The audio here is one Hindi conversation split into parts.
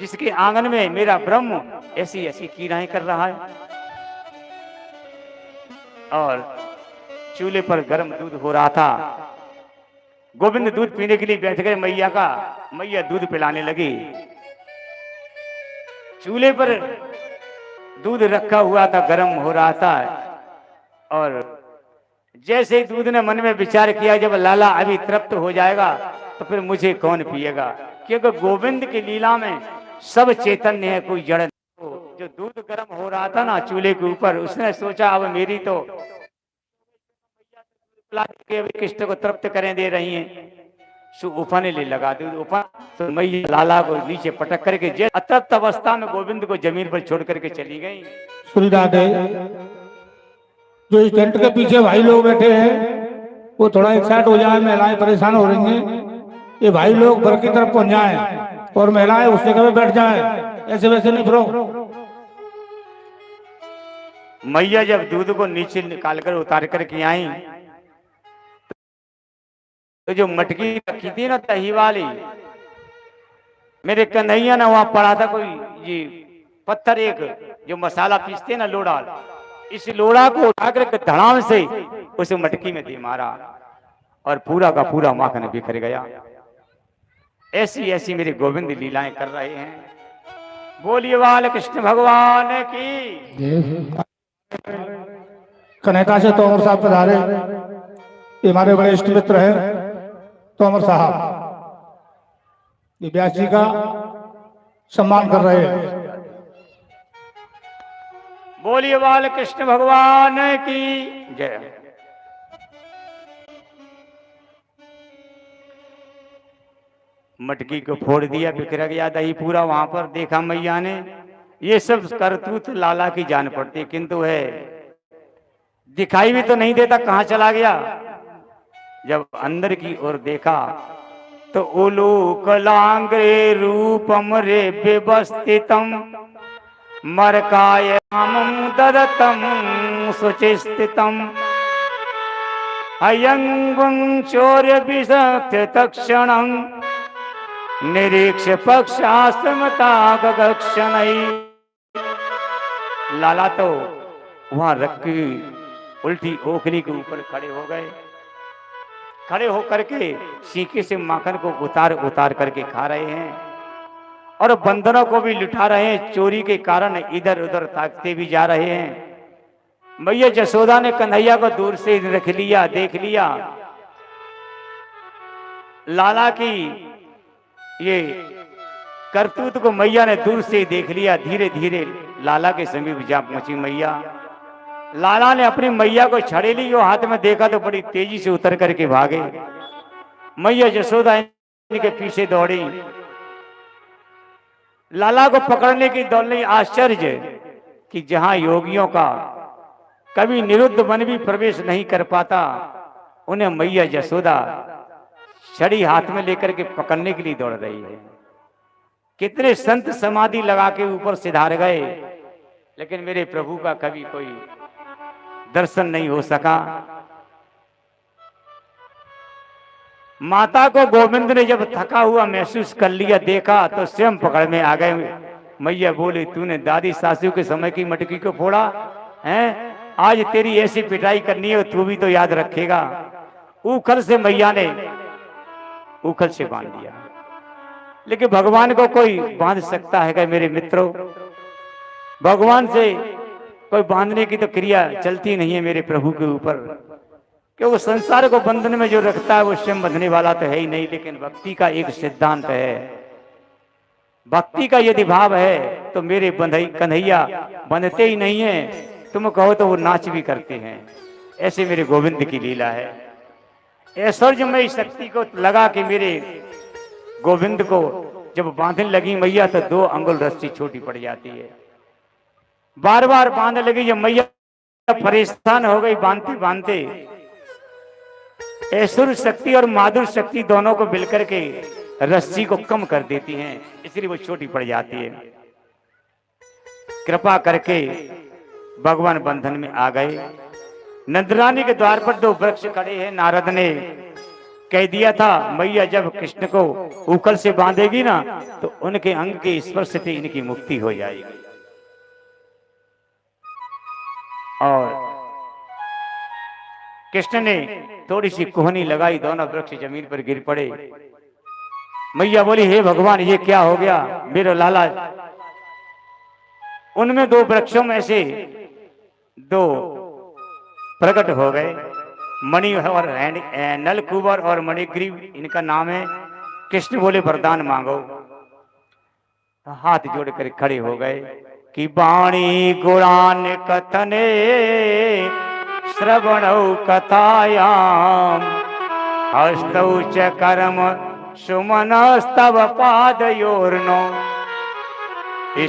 जिसके आंगन में मेरा ब्रह्म ऐसी ऐसी कीड़ाएं कर रहा है। और चूल्हे पर गर्म दूध हो रहा था। गोविंद दूध पीने के लिए बैठ गए मैया का। मैया दूध पिलाने लगी। चूल्हे पर दूध रखा हुआ था, गर्म हो रहा था। और जैसे ही दूध ने मन में विचार किया, जब लाला अभी तृप्त हो जाएगा तो फिर मुझे कौन पिएगा, क्योंकि गोविंद की लीला में सब चैतन्य है, कोई जड़ नहीं। जो दूध गर्म हो रहा था ना चूल्हे के ऊपर, उसने सोचा अब मेरी तो कृष्ण को तृप्त करें दे रही हैं, सो उफाने ले लगा दूध उफा। तो मैया लाला को नीचे पटक करके अतृप्त अवस्था में गोविंद को जमीन पर छोड़ करके चली गई। श्री राधे। जो इस टेंट के पीछे भाई लोग बैठे हैं वो थोड़ा एक्साइट हो जाए, महिलाएं परेशान हो रही हैं, ये भाई लोग घर की तरफ पहुंच जाए और महिलाएं उस जगह पे बैठ जाए, ऐसे वैसे नहीं फिरो। मैया जब दूध को नीचे निकाल कर उतार करके आई तो जो मटकी रखी थी ना दही वाली, मेरे कन्हैया ने वहां पड़ा था कोई ये पत्थर, एक जो मसाला पीसते ना लोड़ा, इस लोड़ा को उठाकर धड़ाम से उस मटकी में दे मारा और पूरा का पूरा माखन बिखर गया। ऐसी ऐसी मेरे गोविंद लीलाएं कर रहे हैं। बोलिए बाल कृष्ण भगवान की। कनेटा से तोमर साहब पधारे, ये हमारे बड़े इष्ट मित्र हैं तोमर साहब, ये व्यास जी का सम्मान कर रहे हैं। बोलिए बाल कृष्ण भगवान की जय। मटकी को फोड़ दिया, बिखर गया दही पूरा। वहां पर देखा मैया ने, ये सब करतूत लाला की जान पड़ती, किंतु है दिखाई भी तो नहीं देता कहां चला गया। जब अंदर की ओर देखा तो उलूकलांग्रे रूपम रे व्यवस्थितम मरकायम ददतम सुचिस्थितम अयंगुं चौर्य विषक्त तक्षणं निरीक्ष पक्षाश्रमता गक्षणै। लाला तो वहां रखी उल्टी ओखली के ऊपर खड़े हो गए। खड़े होकर के सीके से माखन को उतार उतार करके खा रहे हैं और बंदरों को भी लुटा रहे हैं। चोरी के कारण इधर उधर ताकते भी जा रहे हैं। मैया जसोदा ने कन्हैया को दूर से रख लिया, देख लिया। लाला की ये करतूत को मैया ने दूर से देख लिया। धीरे धीरे लाला के समीप जा पहुंची मैया। लाला ने अपनी मैया को छड़े ली, वो हाथ में देखा तो बड़ी तेजी से उतर करके भागे। मैया जसोदा इनके पीछे दौड़ी। लाला को पकड़ने की दौड़ने आश्चर्य कि जहां योगियों का कभी निरुद्ध मन भी प्रवेश नहीं कर पाता, उन्हें मैया जसोदा छड़ी हाथ में लेकर के पकड़ने के लिए दौड़ रही है। कितने संत समाधि लगा के ऊपर सिधार गए, लेकिन मेरे प्रभु का कभी कोई दर्शन नहीं हो सका। माता को गोविंद ने जब थका हुआ महसूस कर लिया, देखा तो स्वयं पकड़ में आ गए। मैया बोली, तूने दादी सासू के समय की मटकी को फोड़ा है, आज तेरी ऐसी पिटाई करनी है, तू भी तो याद रखेगा। उखल से मैया ने उखल से बांध दिया। लेकिन भगवान को कोई बांध सकता है क्या मेरे मित्रों? भगवान से कोई बांधने की तो क्रिया चलती नहीं है मेरे प्रभु के ऊपर, कि वो संसार को बंधन में जो रखता है वो स्वयं बंधने वाला तो है ही नहीं। लेकिन भक्ति का एक सिद्धांत है, भक्ति का यदि भाव है तो मेरे कन्हैया बंधते ही नहीं है, तुम कहो तो वो नाच भी करते हैं। ऐसे मेरे गोविंद की लीला है। ऐश्वर्यमयी शक्ति को लगा कि मेरे गोविंद को जब बांधने लगी मैया तो 2 अंगुल रस्सी छोटी पड़ जाती है। बार बार बांधने लगी, जब मैया परेशान हो गई बांधते बांधते। ऐश्वर्य शक्ति और माधुर शक्ति दोनों को मिलकर के रस्सी को कम कर देती हैं, इसलिए वो छोटी पड़ जाती है। कृपा करके भगवान बंधन में आ गए। नंदरानी के द्वार पर 2 वृक्ष खड़े हैं। नारद ने कह दिया था मैया जब कृष्ण को उखल से बांधेगी ना तो उनके अंग के स्पर्श से इनकी मुक्ति हो जाएगी। और कृष्ण ने थोड़ी सी कोहनी लगाई, दोनों वृक्ष जमीन पर गिर पड़े। मैया बोली हे भगवान ये क्या हो गया, मेरा लाला। उनमें दो वृक्षों में से दो प्रकट हो गए, मणि और नलकुबर और मणिग्रीव इनका नाम है। कृष्ण बोले वरदान मांगो, हाथ जोड़कर खड़े हो गए कि वाणी गुणान कथने श्रवणौ कथायाम हस्तौ च कर्म सुमनस्तव पादयोर्नो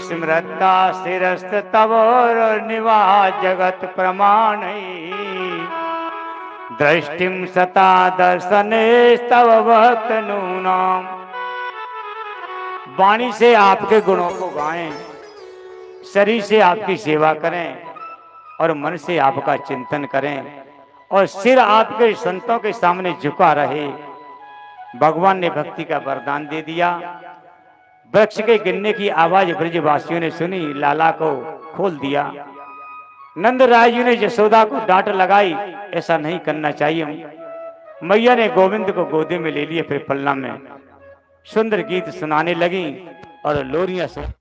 स्मृता शिरस्तव निवास जगत प्रमाण दृष्टिम सता दर्शने स्तव भक्त नूनाम। वाणी से आपके गुणों को गाएं, शरीर से आपकी सेवा करें और मन से आपका चिंतन करें और सिर आपके संतों के सामने झुका रहे। भगवान ने भक्ति का वरदान दे दिया। वृक्ष के गिरने की आवाज ब्रजवासियों ने सुनी, लाला को खोल दिया। नंद राय जी ने यशोदा को डांट लगाई, ऐसा नहीं करना चाहिए। मैया ने गोविंद को गोदे में ले लिए, फिर पल्ला में सुंदर गीत सुनाने लगी और लोरियां सुन।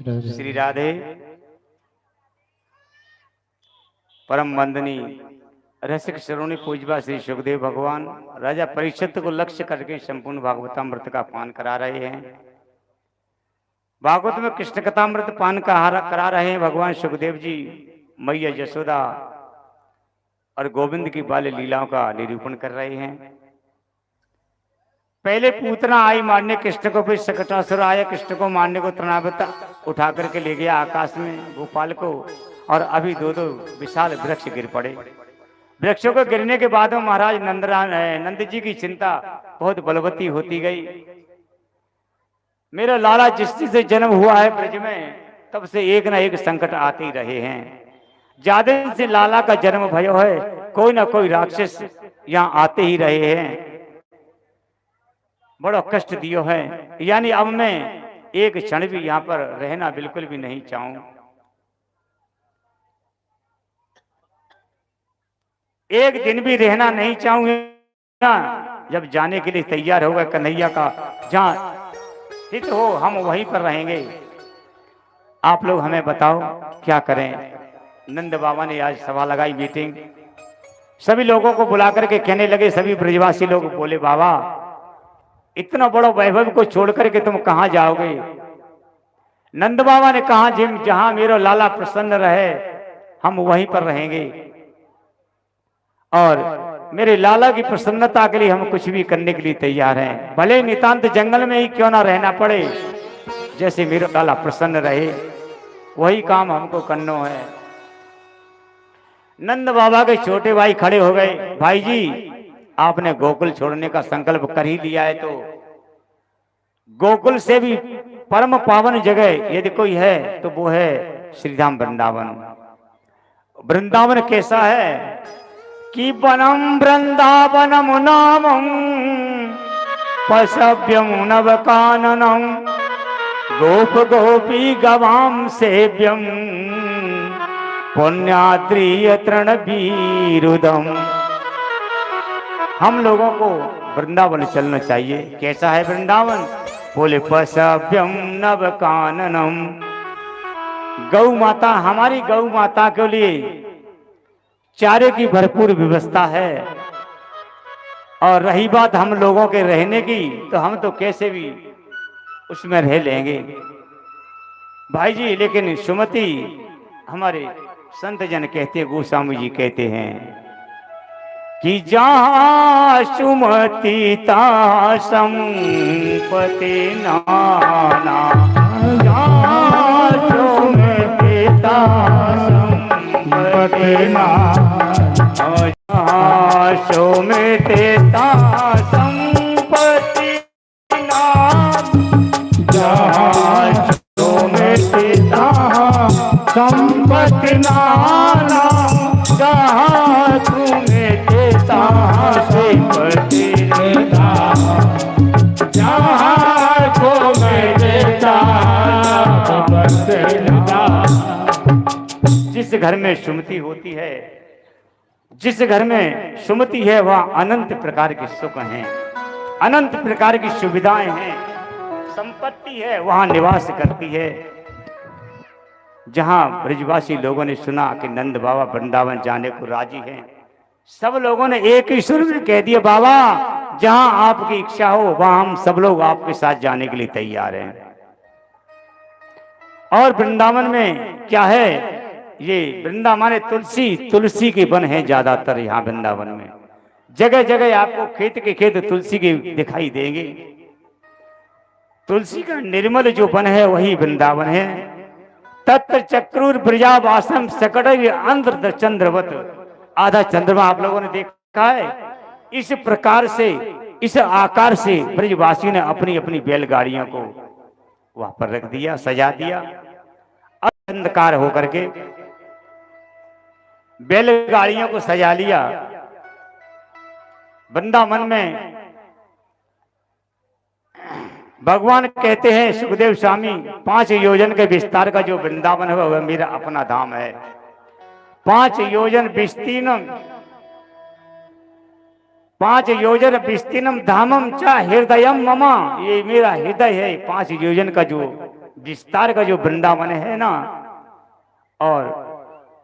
श्री राधे परम वंदनी रसिक श्रोणी पूजवा श्री सुखदेव भगवान राजा परीक्षित को लक्ष्य करके संपूर्ण भागवतामृत का पान करा रहे हैं। भागवत में कृष्ण कथामृत पान करा रहे हैं भगवान सुखदेव जी। मैया यशोदा और गोविंद की बाल्य लीलाओं का निरूपण कर रहे हैं। पहले पूतना आई मारने कृष्ण को, फिर सकटासुर आया कृष्ण को मारने को, तृणावृत उठा करके ले गया आकाश में गोपाल को, और अभी दो दो विशाल वृक्ष गिर पड़े। वृक्षों को गिरने के बाद महाराज नंद जी की चिंता बहुत बलवती होती गई। मेरा लाला जिस चीज से जन्म हुआ है ब्रज में, तब से एक ना एक संकट आते ही रहे हैं। ज्यादा दिन से लाला का जन्म भयो है, कोई ना कोई राक्षस यहाँ आते ही रहे हैं, बड़ा कष्ट दियो है। यानी अब मैं एक क्षण भी यहाँ पर रहना बिल्कुल भी नहीं चाहूं। एक दिन भी रहना नहीं चाहूंगा। जब जाने के लिए तैयार होगा कन्हैया का जहां स्थित हो, हम वहीं पर रहेंगे। आप लोग हमें बताओ क्या करें। नंद बाबा ने आज सभा लगाई, मीटिंग, सभी लोगों को बुला करके कहने लगे, सभी ब्रजवासी लोग बोले बाबा इतना बड़ा वैभव को छोड़ करके तुम कहां जाओगे। नंद बाबा ने कहा जिम जहां मेरा लाला प्रसन्न रहे हम वहीं पर रहेंगे, और मेरे लाला की प्रसन्नता के लिए हम कुछ भी करने के लिए तैयार हैं, भले नितांत जंगल में ही क्यों ना रहना पड़े, जैसे मेरा लाला प्रसन्न रहे वही काम हमको करना है। नंद बाबा के छोटे भाई खड़े हो गए, भाई जी आपने गोकुल छोड़ने का संकल्प कर ही लिया है, तो गोकुल से भी परम पावन जगह यदि कोई है तो वो है श्रीधाम वृंदावन। वृंदावन कैसा है कि वनम वृंदावनम नामम पशव्यम नवकाननम गोप गोपी गवाम सेव्यम पुण्याद्रिय तृणवीरुदम हम लोगों को वृंदावन चलना चाहिए। कैसा है वृंदावन? बोले पशव्यम नव काननम। गौ माता, हमारी गौ माता के लिए चारे की भरपूर व्यवस्था है। और रही बात हम लोगों के रहने की, तो हम तो कैसे भी उसमें रह लेंगे भाई जी। लेकिन सुमति, हमारे संत जन कहते हैं, गोस्वामी जी कहते हैं कि जहाँ सुमति ता संपत्ति नाना, जहाँ सुमति ता संपत्ति नाना, जहाँ सुमति ता संपत्ति नाना, जहाँ सुमति ता संपत्ति नाना, जहाँ तुम्हें देता संपत्ति देता, जहाँ तुम्हें देता संपत्ति देता। जिस घर में सुमति होती है, जिस घर में सुमति है, वह अनंत प्रकार के सुख हैं, अनंत प्रकार की सुविधाएं हैं, संपत्ति है, वहां निवास करती है। जहां ब्रजवासी लोगों ने सुना कि नंद बाबा वृंदावन जाने को राजी हैं, सब लोगों ने एक ही सुर में कह दिया, बाबा जहां आपकी इच्छा हो वहां हम सब लोग आपके साथ जाने के लिए तैयार हैं। और वृंदावन में क्या है, ये वृंदावन है तुलसी के वन है ज्यादातर। यहाँ वृंदावन में जगह जगह आपको खेत के खेत तुलसी के दिखाई देंगे। तुलसी का निर्मल जो वन है वही वृंदावन है। तत्र चक्रूर ब्रजावासम सकट अंध्र चंद्रवत। आधा चंद्रमा आप लोगों ने देखा है। इस प्रकार से, इस आकार से ब्रजवासियों ने अपनी अपनी बैलगाड़ियों को वहां पर रख दिया, सजा दिया। अंधकार होकर के बैलगाड़ियों को सजा लिया। वृंदावन में भगवान कहते हैं सुखदेव स्वामी, 5 योजन के विस्तार का जो वृंदावन है वह मेरा अपना धाम है। 5 योजन विस्तीर्णम, 5 योजन विस्तीर्णम धामम चा हृदयम ममा। ये मेरा हृदय है। 5 योजन का जो विस्तार का जो वृंदावन है ना। और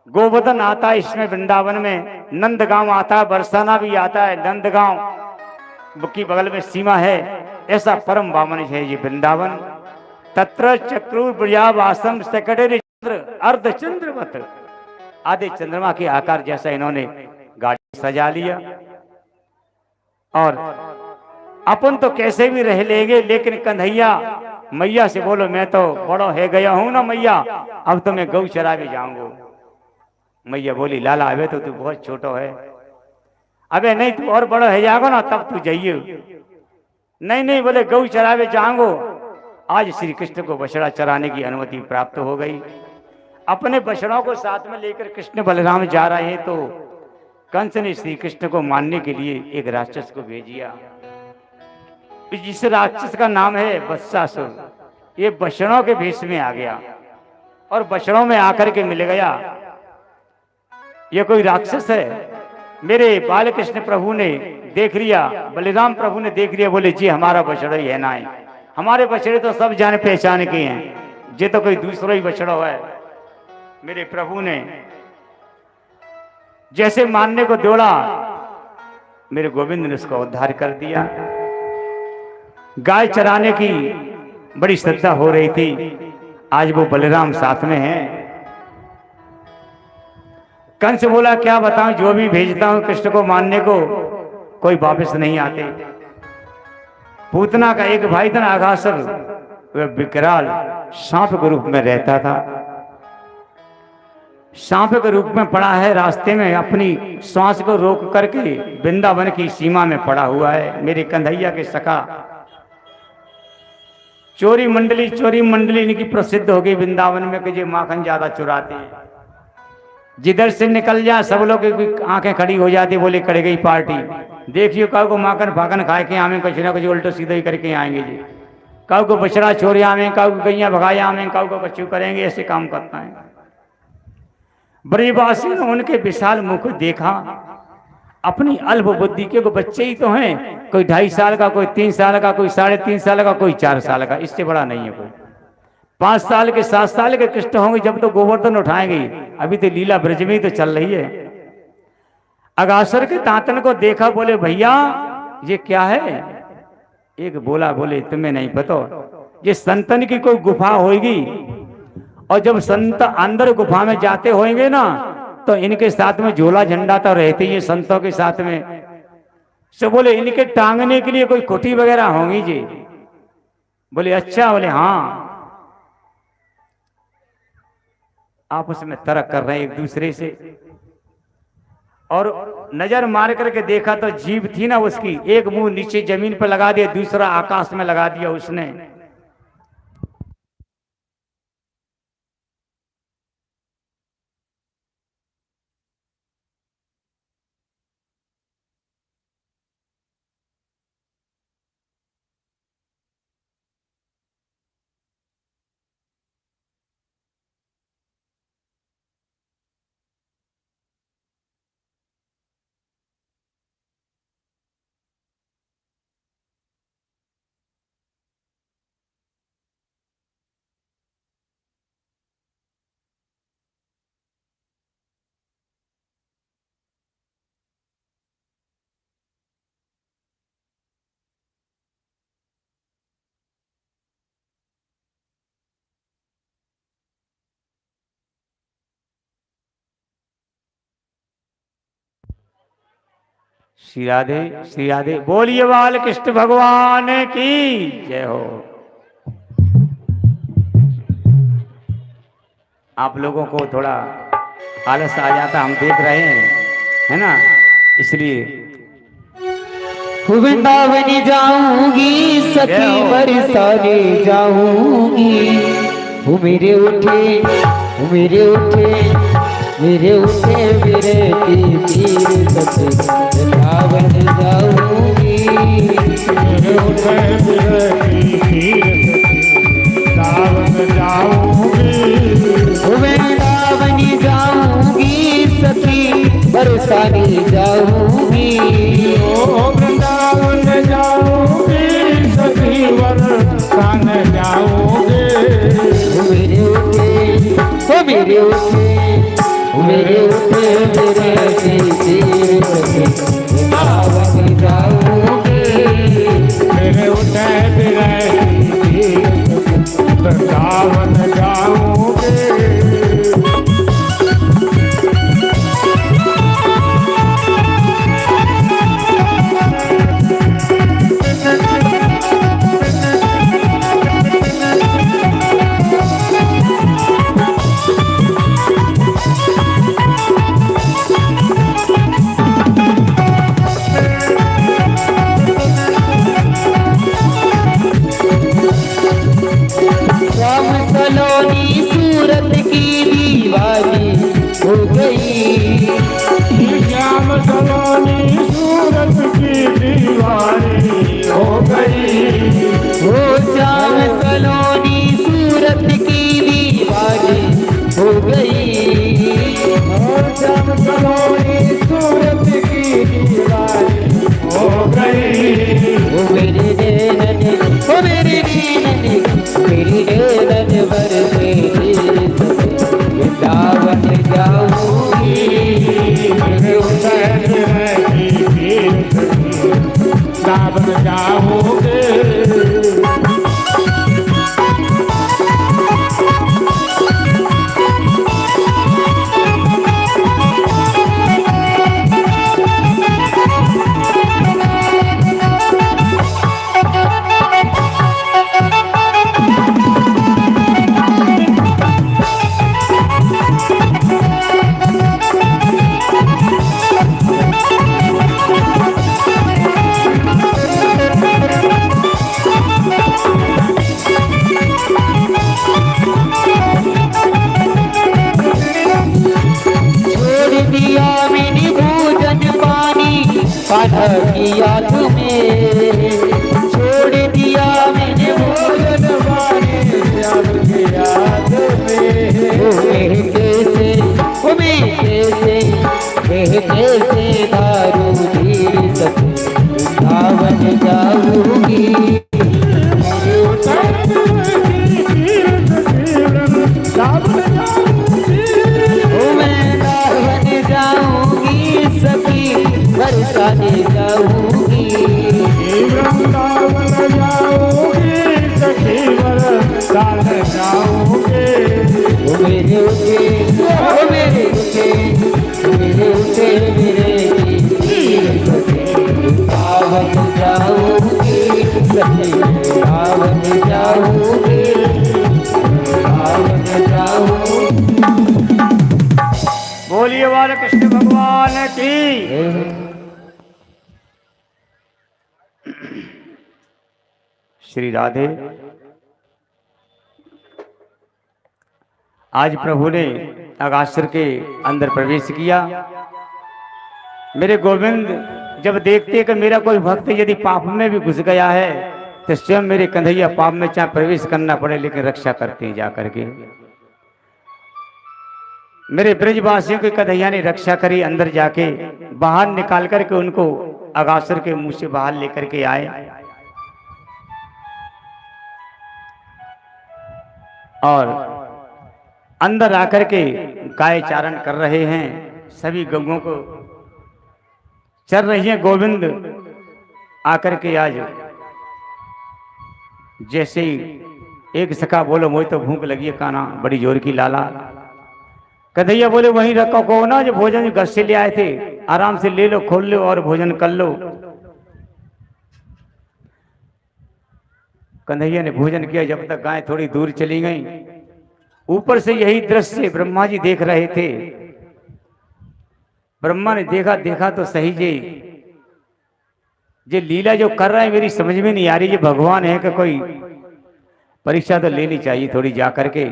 गोवर्धन आता है इसमें वृंदावन में, नंदगांव आता है, बरसाना भी आता है। नंदगांव की बगल में सीमा है। ऐसा परम बामन है ये वृंदावन। तत्र चक्रूर ब्रजावासम सकटे चंद्र अर्ध चंद्रवत। आधे चंद्रमा के आकार जैसा इन्होंने गाड़ी सजा लिया। और अपन तो कैसे भी रह लेंगे, लेकिन कन्हैया मैया से बोलो, मैं तो बड़ो है गया हूं ना मैया, अब तो मैं गौ चरावे जाऊंगा। मैया बोली, लाला अबे तो तू बहुत छोटो है। अबे नहीं, तू और बड़ो है जाओ ना तब तू जाइए। नहीं नहीं, बोले गौ चरावे जाऊंगो। आज श्री कृष्ण को बछड़ा चराने की अनुमति प्राप्त हो गई। अपने बछड़ों को साथ में लेकर कृष्ण बलराम जा रहे हैं, तो कंस ने श्री कृष्ण को मारने के लिए एक राक्षस को भेजिया। जिस राक्षस का नाम है वत्सासुर। ये बछड़ों के भेष में आ गया और बछड़ों में आकर के मिल गया। ये कोई राक्षस है। मेरे बालकृष्ण प्रभु ने देख लिया, बलिराम प्रभु ने देख लिया, बोले जी हमारा बछड़ा ही है ना है। हमारे बछड़े तो सब जान पहचान के हैं, ये तो कोई दूसरा ही बछड़ा है। मेरे प्रभु ने जैसे मारने को दौड़ा, मेरे गोविंद ने उसका उद्धार कर दिया। गाय चराने की बड़ी श्रद्धा हो रही थी। आज वो बलराम साथ में हैं। कंस बोला, क्या बताऊं, जो भी भेजता हूं कृष्ण को मारने को, कोई वापस नहीं आते। पूतना का एक भाई था आघासुर, वह विकराल सांप के रूप में रहता था। सांप के रूप में पड़ा है, रास्ते में अपनी श्वास को रोक करके वृंदावन की सीमा में पड़ा हुआ है। मेरे कन्हैया के सखा चोरी मंडली इनकी प्रसिद्ध हो गई वृंदावन में कि जो माखन ज्यादा चुराते हैं। जिधर से निकल जाए सब लोग की आंखें खड़ी हो जाती, बोले कर गई पार्टी। देखियो काऊ को माखन फाकन खाए के आमे कुछ ना कुछ उल्टो सीधा ही करके आएंगे जी। काऊ को बछड़ा छोड़े आमे, काऊ को गैया भगाए आमे, काऊ को बच्चू करेंगे, ऐसे काम करता है। ब्रजवासी ने उनके विशाल मुख देखा अपनी अल्प बुद्धि के, बच्चे ही तो हैं, कोई 2.5 साल का, कोई 3 साल का, कोई 3.5 साल का, कोई 4 साल का, इससे बड़ा नहीं है कोई। 5 साल के 7 साल के कृष्ण होंगे जब तो गोवर्धन उठाएंगे। अभी तो लीला ब्रज में ही तो चल रही है। अगासुर के दांतन को देखा, बोले भैया ये क्या है? एक बोला, बोले तुम्हें नहीं पता, ये संतन की कोई गुफा होगी, और जब संत अंदर गुफा में जाते होंगे ना तो इनके साथ में झोला झंडा तो रहते ही संतों के साथ में। सो बोले इनके टांगने के लिए कोई कुटी वगैरह होंगी जी? बोले अच्छा। बोले हाँ। आपस में तर्क कर रहे हैं एक दूसरे से, और नजर मार करके देखा तो जीभ थी ना उसकी, एक मुंह नीचे जमीन पर लगा दिया, दूसरा आकाश में लगा दिया उसने। श्री राधे, श्री राधे। बोलिए बाल कृष्ण भगवान की जय हो। आप लोगों को थोड़ा आलस आ जाता, हम देख रहे हैं, है ना, इसलिए। वृंदावन जाऊंगी सखी बरसाने जाऊंगी, वो मेरे उठे, वो मेरे उठे, मेरे उठे मेरे तीर सखी वृंदावन जाऊंगी, मेरे उठे मेरे तीर वृंदावन जाऊंगी, वृंदावन जाऊंगी सखी बरसाने जाऊंगी, ओ वृंदावन जाऊंगी सखी बरसाने जाऊंगी, मेरे उठे, ओ मेरे उठे, मेरे उठे मेरे तीर वृंदावन जाऊंगी, मेरे उठे मेरे तीर वृंदावन जाऊंगी। किया तुम्हें, छोड़ दिया मैंने भोजन पानी श्याम की याद में, मैं कैसे दारू जाओगे, रावण जाओ। बोलिए बाल कृष्ण भगवान की। श्री राधे। आज प्रभु ने अगासुर के अंदर प्रवेश किया। मेरे गोविंद जब देखते कि मेरा कोई भक्त यदि पाप में भी घुस गया है तो स्वयं मेरे कन्हैया पाप में चाहे प्रवेश करना पड़े लेकिन रक्षा करते हैं जाकर के। मेरे ब्रजवासियों के कन्हैया ने रक्षा करी, अंदर जाके बाहर निकाल करके उनको अगासुर के मुंह से बाहर लेकर के आए। और अंदर आकर के गाय चारण कर रहे हैं, सभी गौओं को चल रही हैं। गोविंद आकर के आज जैसे ही एक सखा बोलो मुझे तो भूख लगी है काना बड़ी जोर की लाला। कन्हैया बोले वहीं रखो को ना, जो भोजन घर से ले आए थे आराम से ले लो, खोल लो और भोजन कर लो। कन्हैया ने भोजन किया। जब तक गाय थोड़ी दूर चली गई, ऊपर से यही दृश्य ब्रह्मा जी देख रहे थे। ब्रह्मा ने देखा तो सही जे लीला जो कर रहा है मेरी समझ में नहीं आ रही। ये भगवान है कि कोई परीक्षा तो लेनी चाहिए थोड़ी जा करके।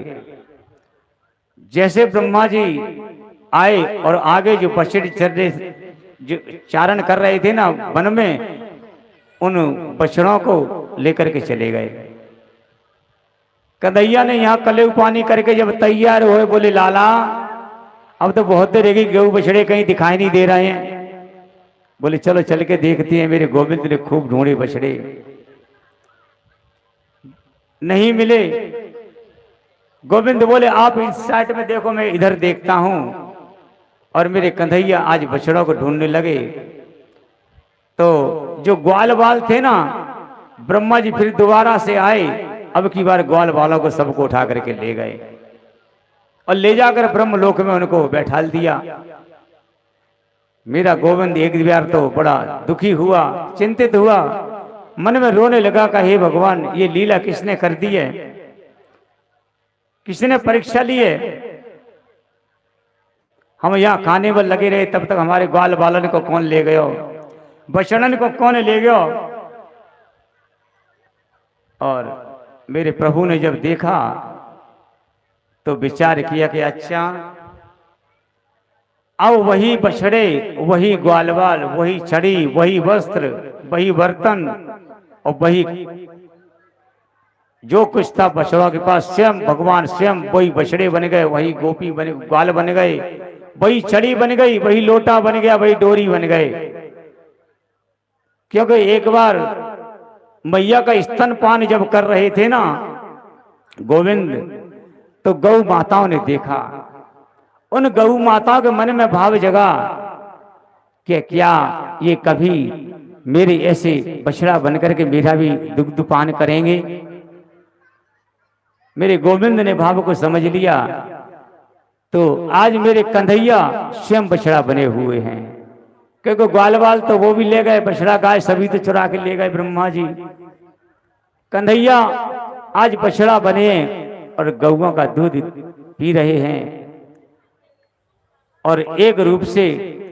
जैसे ब्रह्मा जी आए और आगे जो बछड़े चरने जो चारण कर रहे थे ना वन में, उन बछड़ों को लेकर के चले गए। कन्हैया ने यहाँ कले पानी करके जब तैयार हुए बोले लाला अब तो बहुत देर रहेगी, गेहूं बछड़े कहीं दिखाई नहीं दे रहे हैं। बोले चलो चल के देखते हैं। मेरे गोविंद ने खूब ढूंढे, बछड़े नहीं मिले। गोविंद बोले आप इस साइड में देखो, मैं इधर देखता हूं। और मेरे कन्हैया आज बछड़ों को ढूंढने लगे तो जो ग्वाल बाल थे ना, ब्रह्मा जी फिर दोबारा से आए। अब की बार ग्वाल बालों को सबको उठा करके ले गए और ले जाकर ब्रह्मलोक में उनको बैठाल दिया। मेरा गोविंद एक बार तो बड़ा दुखी हुआ, चिंतित हुआ, मन में रोने लगा कि हे भगवान ये लीला किसने कर दी है, किसने परीक्षा ली है। हम यहाँ खाने पर लगे रहे तब तक हमारे ग्वाल बालन को कौन ले गयो, बछड़न को कौन ले गयो। और मेरे प्रभु ने जब देखा तो विचार किया कि अच्छा अब वही बछड़े, वही ग्वालवाल, वही छड़ी, वही वस्त्र, वही बर्तन और वही जो कुछ था बछड़ों के पास, स्वयं भगवान स्वयं वही बछड़े बन गए, वही गोपी बने, ग्वाल बन गए, वही छड़ी बन गई, वही लोटा बन गया, वही डोरी बन गए। क्योंकि एक बार मैया का स्तनपान जब कर रहे थे ना गोविंद, तो गौ माताओं ने देखा। उन गौ माताओं के मन में भाव जगा कि क्या ये कभी मेरे ऐसे बछड़ा बनकर के मेरा भी दुग्ध पान करेंगे। मेरे गोविंद ने भाव को समझ लिया। तो आज मेरे कन्हैया स्वयं बछड़ा बने हुए हैं, क्योंकि ग्वालवाल तो वो भी ले गए, बछड़ा गाय सभी तो चुरा के ले गए ब्रह्मा जी। कन्हैया आज बछड़ा बने और गौओं का दूध पी रहे हैं और एक रूप से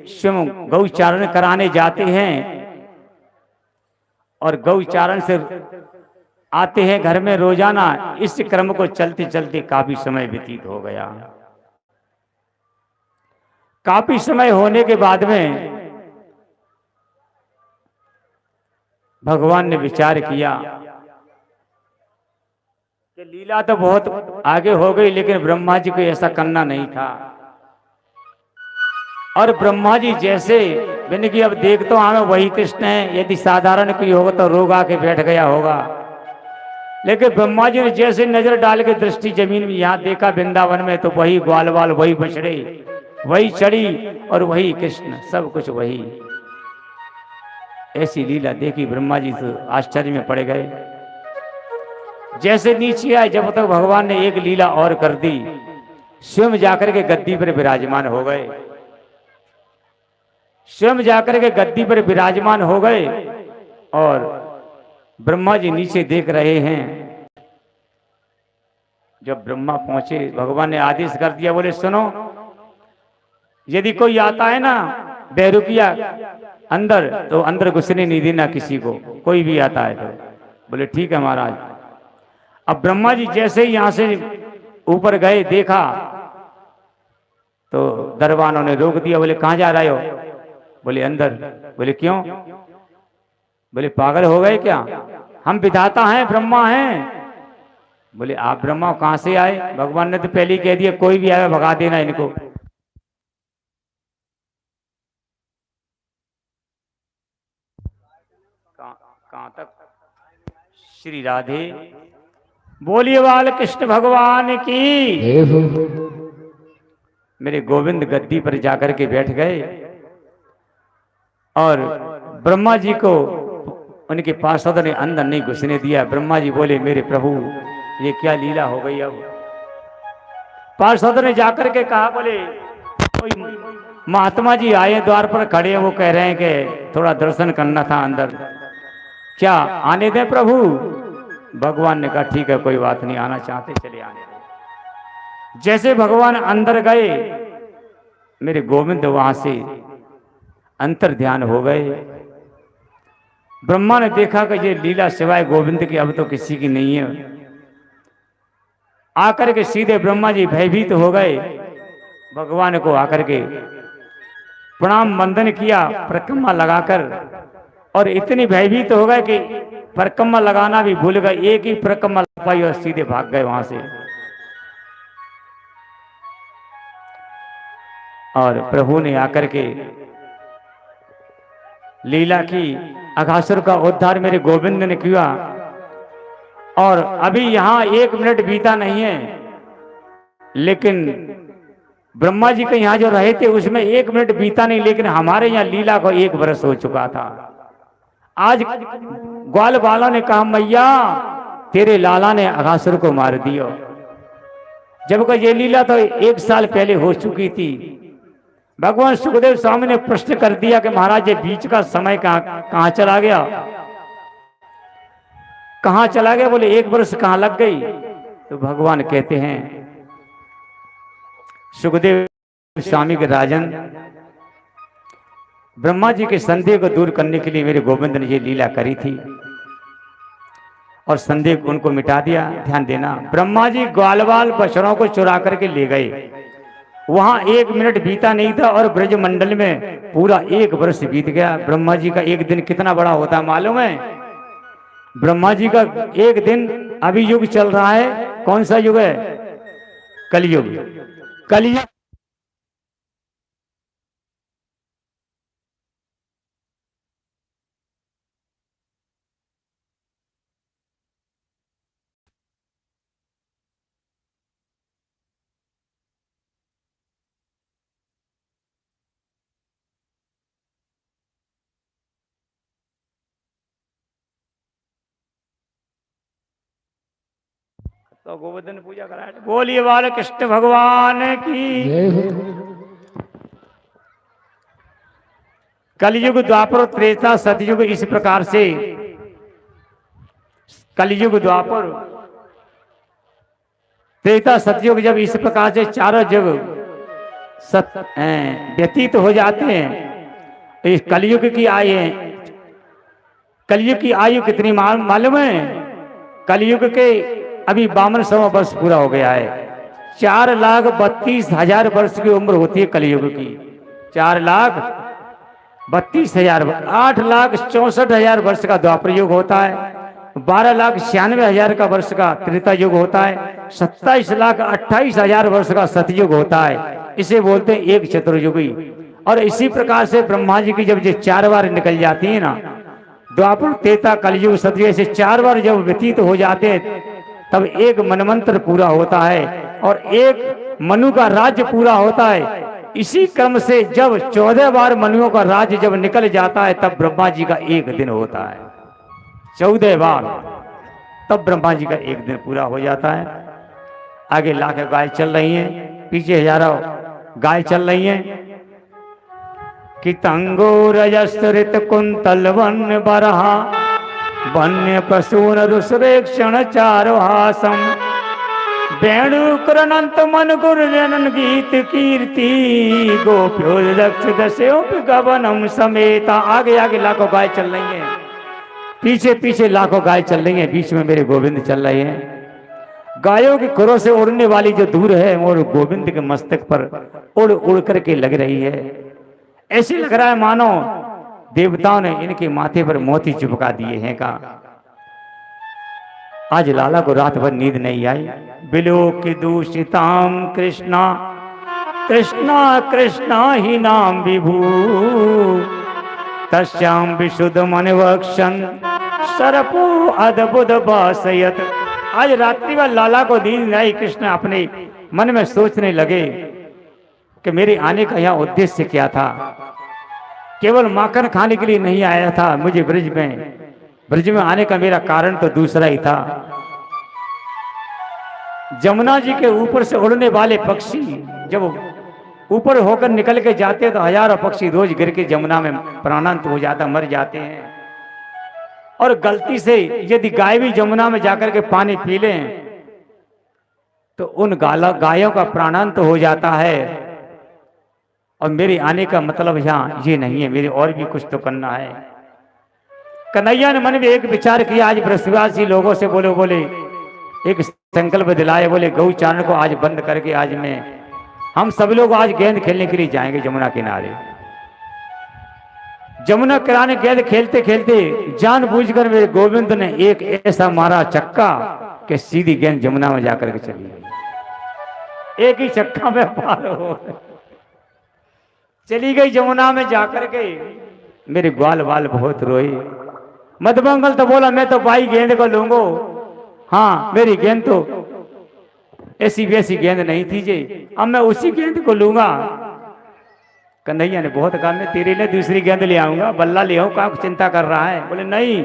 स्वयं गौचारण कराने जाते हैं और गौचारण से आते हैं घर में रोजाना। इस क्रम को चलते चलते काफी समय व्यतीत हो गया। काफी समय होने के बाद में भगवान ने विचार किया कि लीला तो बहुत आगे हो गई, लेकिन ब्रह्मा जी को ऐसा करना नहीं था। और ब्रह्मा जी जैसे मैंने कि अब देख तो हमें वही कृष्ण है, यदि साधारण कोई होगा तो रोग आके बैठ गया होगा। लेकिन ब्रह्मा जी ने जैसे नजर डाल के दृष्टि जमीन में यहाँ देखा वृंदावन में, तो वही ग्वालवाल, वही बछड़े, वही चढ़ी और वही कृष्ण, सब कुछ वही। ऐसी लीला देखी ब्रह्मा जी तो आश्चर्य में पड़ गए। जैसे नीचे आए, जब तक भगवान ने एक लीला और कर दी, स्वयं जाकर के गद्दी पर विराजमान हो गए। स्वयं जाकर के गद्दी पर विराजमान हो गए और ब्रह्मा जी नीचे देख रहे हैं। जब ब्रह्मा पहुंचे भगवान ने आदेश कर दिया, बोले सुनो, यदि कोई आता है ना बेरुकिया अंदर, तो अंदर घुसने नहीं देना किसी को, कोई भी आता है तो। बोले ठीक है महाराज। अब ब्रह्मा जी जैसे ही यहां से ऊपर गए, देखा तो दरबानों ने रोक दिया। बोले कहां जा रहे हो? बोले अंदर। बोले क्यों? बोले पागल हो गए क्या? हम विधाता हैं, ब्रह्मा हैं। बोले आप ब्रह्मा कहां से आए? भगवान ने तो पहले ही कह दिया कोई भी आए भगा देना इनको। कहां तक? श्री राधे बोलिए बाल कृष्ण भगवान की। मेरे गोविंद गद्दी पर जाकर के बैठ गए और ब्रह्मा जी को उनके पार्षदों ने अंदर नहीं घुसने दिया। ब्रह्मा जी बोले मेरे प्रभु ये क्या लीला हो गई। अब पार्षदों ने जाकर के कहा, बोले कोई महात्मा जी आए द्वार पर खड़े हैं, वो कह रहे हैं कि थोड़ा दर्शन करना था अंदर, क्या आने दें प्रभु? भगवान ने कहा ठीक है कोई बात नहीं, आना चाहते चले आने दें। जैसे भगवान अंदर गए, मेरे गोविंद वहां से अंतर ध्यान हो गए। ब्रह्मा ने देखा कि ये लीला सिवाय गोविंद की अब तो किसी की नहीं है। आकर के सीधे ब्रह्मा जी भयभीत हो गए। भगवान को आकर के प्रणाम वंदन किया परिक्रमा लगाकर, और इतनी भयभीत हो गए कि परिक्रमा लगाना भी भूल गए। एक ही परिक्रमा लग पाई और सीधे भाग गए वहां से। और प्रभु ने आकर के लीला की, अघासुर का उद्धार मेरे गोविंद ने किया। और अभी यहां 1 मिनट बीता नहीं है, लेकिन ब्रह्मा जी के यहां जो रहे थे उसमें 1 मिनट बीता नहीं, लेकिन हमारे यहां लीला को 1 वर्ष हो चुका था। आज ग्वाल बाला ने कहा मैया तेरे लाला ने अघासुर को मार दिया, जबकि ये लीला तो 1 साल पहले हो चुकी थी। भगवान सुखदेव स्वामी ने प्रश्न कर दिया कि महाराज ये बीच का समय कहां चला गया, कहां चला गया? बोले 1 वर्ष कहां लग गई? तो भगवान कहते हैं सुखदेव स्वामी के राजन, ब्रह्मा जी के संदेह को दूर करने के लिए मेरे गोविंद ने ये लीला करी थी और संदेह को उनको मिटा दिया। ध्यान देना, ब्रह्मा जी ग्वालवाल बछड़ों को चुरा करके ले गए। वहां 1 मिनट बीता नहीं था और ब्रजमंडल में पूरा 1 वर्ष बीत गया। ब्रह्मा जी का एक दिन कितना बड़ा होता है मालूम है? ब्रह्मा जी का एक दिन, अभी युग चल रहा है, कौन सा युग है? कलयुग। कलयुग तो गोवर्धन पूजा कराए। बोलिए बाल कृष्ण भगवान की। कलयुग द्वापर त्रेता सतयुग इस प्रकार से, कलयुग द्वापर त्रेता सतयुग जब इस प्रकार से चारों युग व्यतीत हो जाते हैं, तो इस कलयुग की आयु है, कलयुग की आयु कितनी मालूम है? कलयुग के अभी 52 वर्ष पूरा हो गया है। 4,32,000 वर्ष की उम्र होती है कलयुग की। 4,32,000, 8,64,000 वर्ष का द्वापर युग होता है, 12,96,000 का वर्ष का त्रेता युग होता है, 27,28,000 वर्ष का सतयुग होता है। इसे बोलते हैं एक चतुर्युगी। और इसी प्रकार से ब्रह्मा जी की जब ये 4 बार निकल जाती है ना, द्वापर त्रेता कलयुग सतयुग से 4 बार जब व्यतीत हो जाते हैं, तब एक मनमंत्र पूरा होता है और एक मनु का राज्य पूरा होता है। इसी क्रम से जब 14 बार मनुओं का राज्य जब निकल जाता है, तब ब्रह्मा जी का एक दिन होता है। 14 बार, तब ब्रह्मा जी का एक दिन पूरा हो जाता है। आगे लाख गाय चल रही हैं, पीछे हजारों गाय चल रही हैं। कि तंगो रजस्तरित कुंतल वन बरहा वन्य पशून रुसरेक्षण चारुहासम वेणु करनंत मन गुर जनन गीत कीर्ति गोप्यो दक्ष दस्यो गवनम समेता। आगे आगे लाखों गाय चल रही हैं, पीछे पीछे लाखों गाय चल रही हैं, बीच में मेरे गोविंद चल रहे हैं। गायों के खुरों से उड़ने वाली जो दूर है वो गोविंद के मस्तक पर उड़ उड़ करके लग रही है। ऐसे लग रहा है मानो देवताओं ने इनके माथे पर मोती चिपका दिए हैं का। आज लाला को रात भर नींद नहीं आई। बिलोक दूषिताम कृष्णा कृष्णा कृष्णा ही नाम विभू तस्याम विशुद्ध मन वक्षण सरपो अद्भुत बासयत। आज रात्रि में लाला को नींद नहीं आई। कृष्ण अपने मन में सोचने लगे कि मेरे आने का यहाँ उद्देश्य क्या था। केवल माखन खाने के लिए नहीं आया था, मुझे ब्रज में आने का मेरा कारण तो दूसरा ही था। जमुना जी के ऊपर से उड़ने वाले पक्षी जब ऊपर होकर निकल के जाते तो हजारों पक्षी रोज गिर के जमुना में प्राणांत हो जाता, मर जाते हैं। और गलती से यदि गाय भी जमुना में जाकर के पानी पी लें तो उन गायों का प्राणांत हो जाता है। और मेरे आने का मतलब यहाँ ये नहीं है, मेरे और भी कुछ तो करना है। कन्हैया ने मन में एक विचार किया। आज ब्रजवासी लोगों से बोले एक संकल्प दिलाए, बोले गौ चारण को आज बंद करके आज हम सब लोग आज गेंद खेलने के लिए जाएंगे जमुना किनारे। जमुना किनारे गेंद खेलते खेलते जानबूझकर मेरे गोविंद ने एक ऐसा मारा चक्का कि सीधी गेंद जमुना में जाकर के चली गई। एक ही चक्का में पार हो चली गई जमुना में जाकर के। मेरे ग्वाल बाल बहुत रोए। मधुमंगल तो बोला मैं तो भाई गेंद को लूंगो। हाँ मेरी गेंद तो ऐसी वैसी गेंद नहीं थी जी, अब मैं उसी गेंद को लूंगा। कन्हैया ने बहुत कहा मैं तेरे लिए दूसरी गेंद ले आऊंगा, बल्ला ले आऊं, कहाँ चिंता कर रहा है। बोले नहीं,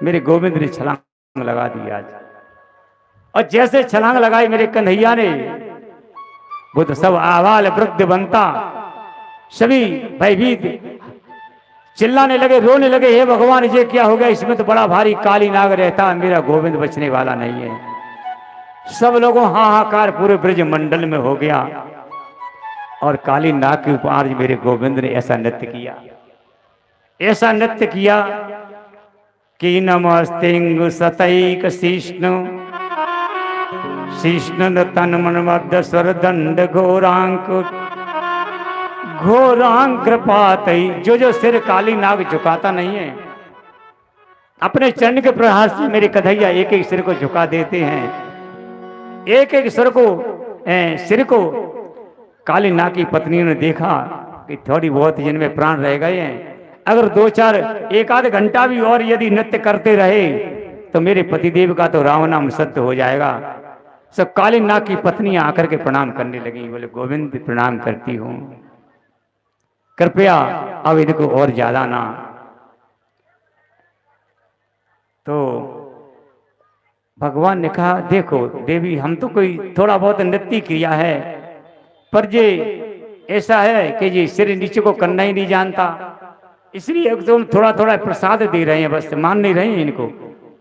मेरे गोविंद ने छलांग लगा दी आज। और जैसे छलांग लगाई मेरे कन्हैया ने, वो तो सब आवाल वृद्ध बनता, सभी भयभीत चिल्लाने लगे, रोने लगे, हे भगवान ये क्या हो गया, इसमें तो बड़ा भारी काली नाग रहता, मेरा गोविंद बचने वाला नहीं है। सब लोगों हाहाकार पूरे ब्रज मंडल में हो गया। और काली नाग के ऊपर आज मेरे गोविंद ने ऐसा नृत्य किया, ऐसा नृत्य किया कि नमस्ते सतैक शिष्णु शिष्ण तन मन मध्य स्वर दंड घोरांक कृपात। जो सिर काली नाग झुकाता नहीं है, अपने चरण के प्रहार से मेरे कन्हैया एक एक सिर को झुका देते हैं। एक एक सिर को काली नाग की पत्नियों ने देखा कि थोड़ी बहुत जिनमें प्राण रह गए हैं, अगर दो चार एक आध घंटा भी और यदि नृत्य करते रहे तो मेरे पतिदेव का तो राम नाम सत्य हो जाएगा। सब काली नाग की पत्नियां आकर के प्रणाम करने लगी। बोले गोविंद प्रणाम करती हूँ, कृपया अब इनको और ज्यादा ना। तो भगवान ने कहा देखो देवी, हम तो कोई थोड़ा बहुत नृत्य किया है, पर ये ऐसा है कि ये सिर नीचे को करना ही नहीं जानता, इसलिए एकदम थोड़ा थोड़ा प्रसाद दे रहे हैं, बस मान नहीं रहे हैं इनको।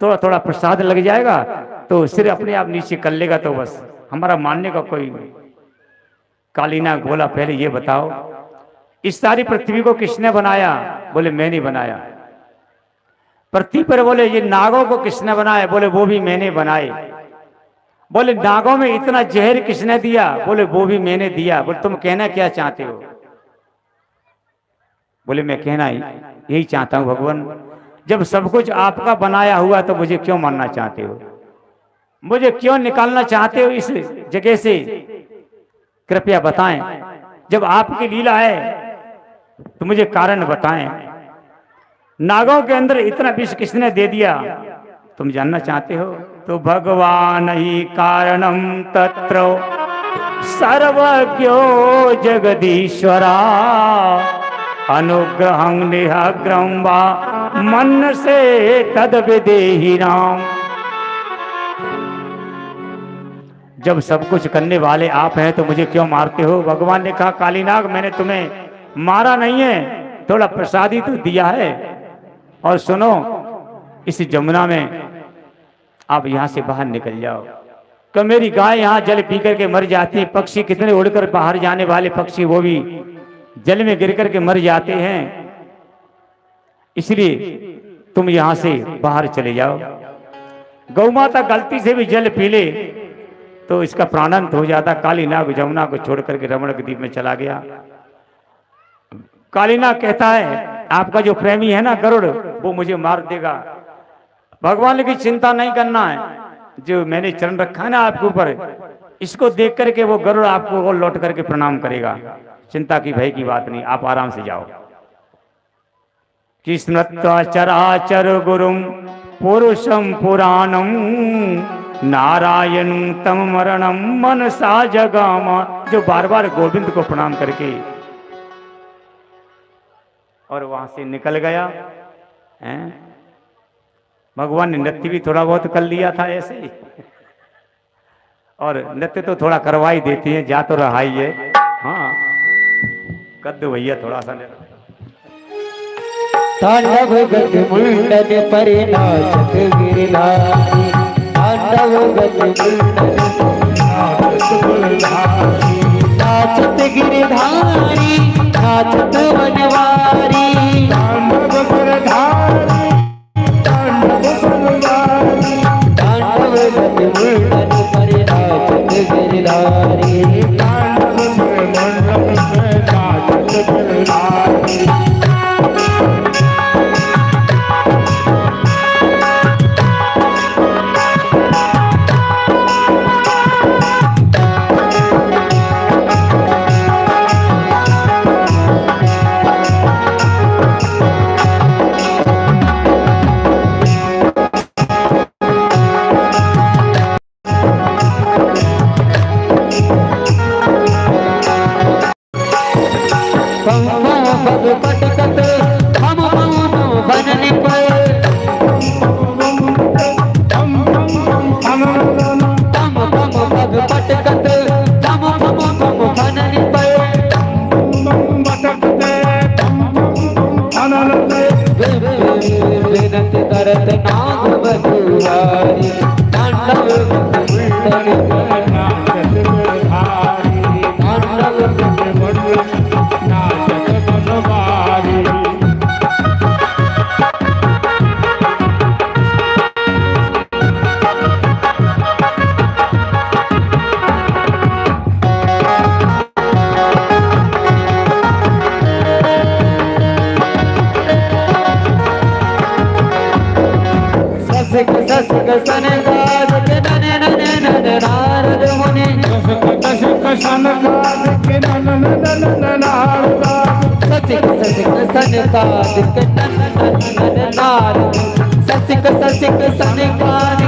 थोड़ा थोड़ा प्रसाद लग जाएगा तो सिर अपने आप नीचे कर लेगा, तो बस हमारा मानने का कोई। काली नाग बोला पहले ये बताओ इस सारी पृथ्वी को किसने बनाया? बोले मैंने बनाया। पृथ्वी पर बोले ये नागों को किसने बनाया? बोले वो भी मैंने बनाए। बोले नागों में इतना जहर किसने दिया? बोले वो भी मैंने दिया। बोले तुम कहना क्या चाहते हो? बोले मैं कहना यही चाहता हूं भगवान, जब सब कुछ आपका बनाया हुआ तो मुझे क्यों मारना चाहते हो? मुझे क्यों निकालना चाहते हो इस जगह से? कृपया बताएं। जब आपकी लीला है तो मुझे कारण बताएं। नागों के अंदर इतना विष किसने दे दिया? तुम जानना चाहते हो? तो भगवान ही कारणम तत्र सर्वज्ञो जगदीश्वरा अनुग्रहं निहग्रहं वा मन से तद विदेहि राम। जब सब कुछ करने वाले आप हैं तो मुझे क्यों मारते हो? भगवान ने कहा काली नाग मैंने तुम्हें मारा नहीं है, थोड़ा प्रसाद ही तो दिया है। और सुनो, इस जमुना में आप यहां से बाहर निकल जाओ। कि मेरी गाय यहाँ जल पी करके मर जाती है। पक्षी कितने उड़कर बाहर जाने वाले पक्षी वो भी जल में गिर करके मर जाते हैं, इसलिए तुम यहां से बाहर चले जाओ। गौ माता गलती से भी जल पी ले तो इसका प्राणांत हो जाता। कालीनाग जमुना को छोड़ करके रमणक द्वीप में चला गया। कालीनाग कहता है आपका जो प्रेमी है ना गरुड़, वो मुझे मार देगा। भगवान की चिंता नहीं करना है, जो मैंने चरण रखा है ना आपके ऊपर, इसको देख करके वो गरुड़ आपको और लौट करके प्रणाम करेगा। चिंता की भय की बात नहीं, आप आराम से जाओ। कृष्णत्वा चराचर गुरुम पुरुषम पुराणम नारायण तम मरणम मनसा जगामा। जो बार बार गोविंद को प्रणाम करके और वहां से निकल गया हैं। भगवान ने नृत्य भी थोड़ा बहुत कर लिया था ऐसे ही, और नृत्य तो थोड़ा करवा ही देती है, जा तो रहा ही है। हाँ कर दो भैया थोड़ा सा नृत्य। तांडव गत मुंडन पर नाचत गिरधारी, तांडव गत मुंडन नाचत गिरधारी, नाचत वनवारी, तांडव गिरधारी, तांडव वनवारी, तांडव गत मुंडन पर नाचत गिरधारी, तांडव मुंडन पर नाचत गिरधारी। पटकत हम मौनो बनने पर, तम तम पग पटकत तम तम बनने पर, विनत करत नाग बधुआरी, तांडव मुंडन पर नाचत गिरधारी, तांडव मुंडन नाचत वनवारी। ससिक ससिक सनगाद के नन नन नन नारद मुनि, ससिक सनगाद के नन नन नन नारद, ससिक ससिक सनगाद के नन नन नन नारद, ससिक ससिक सनगाद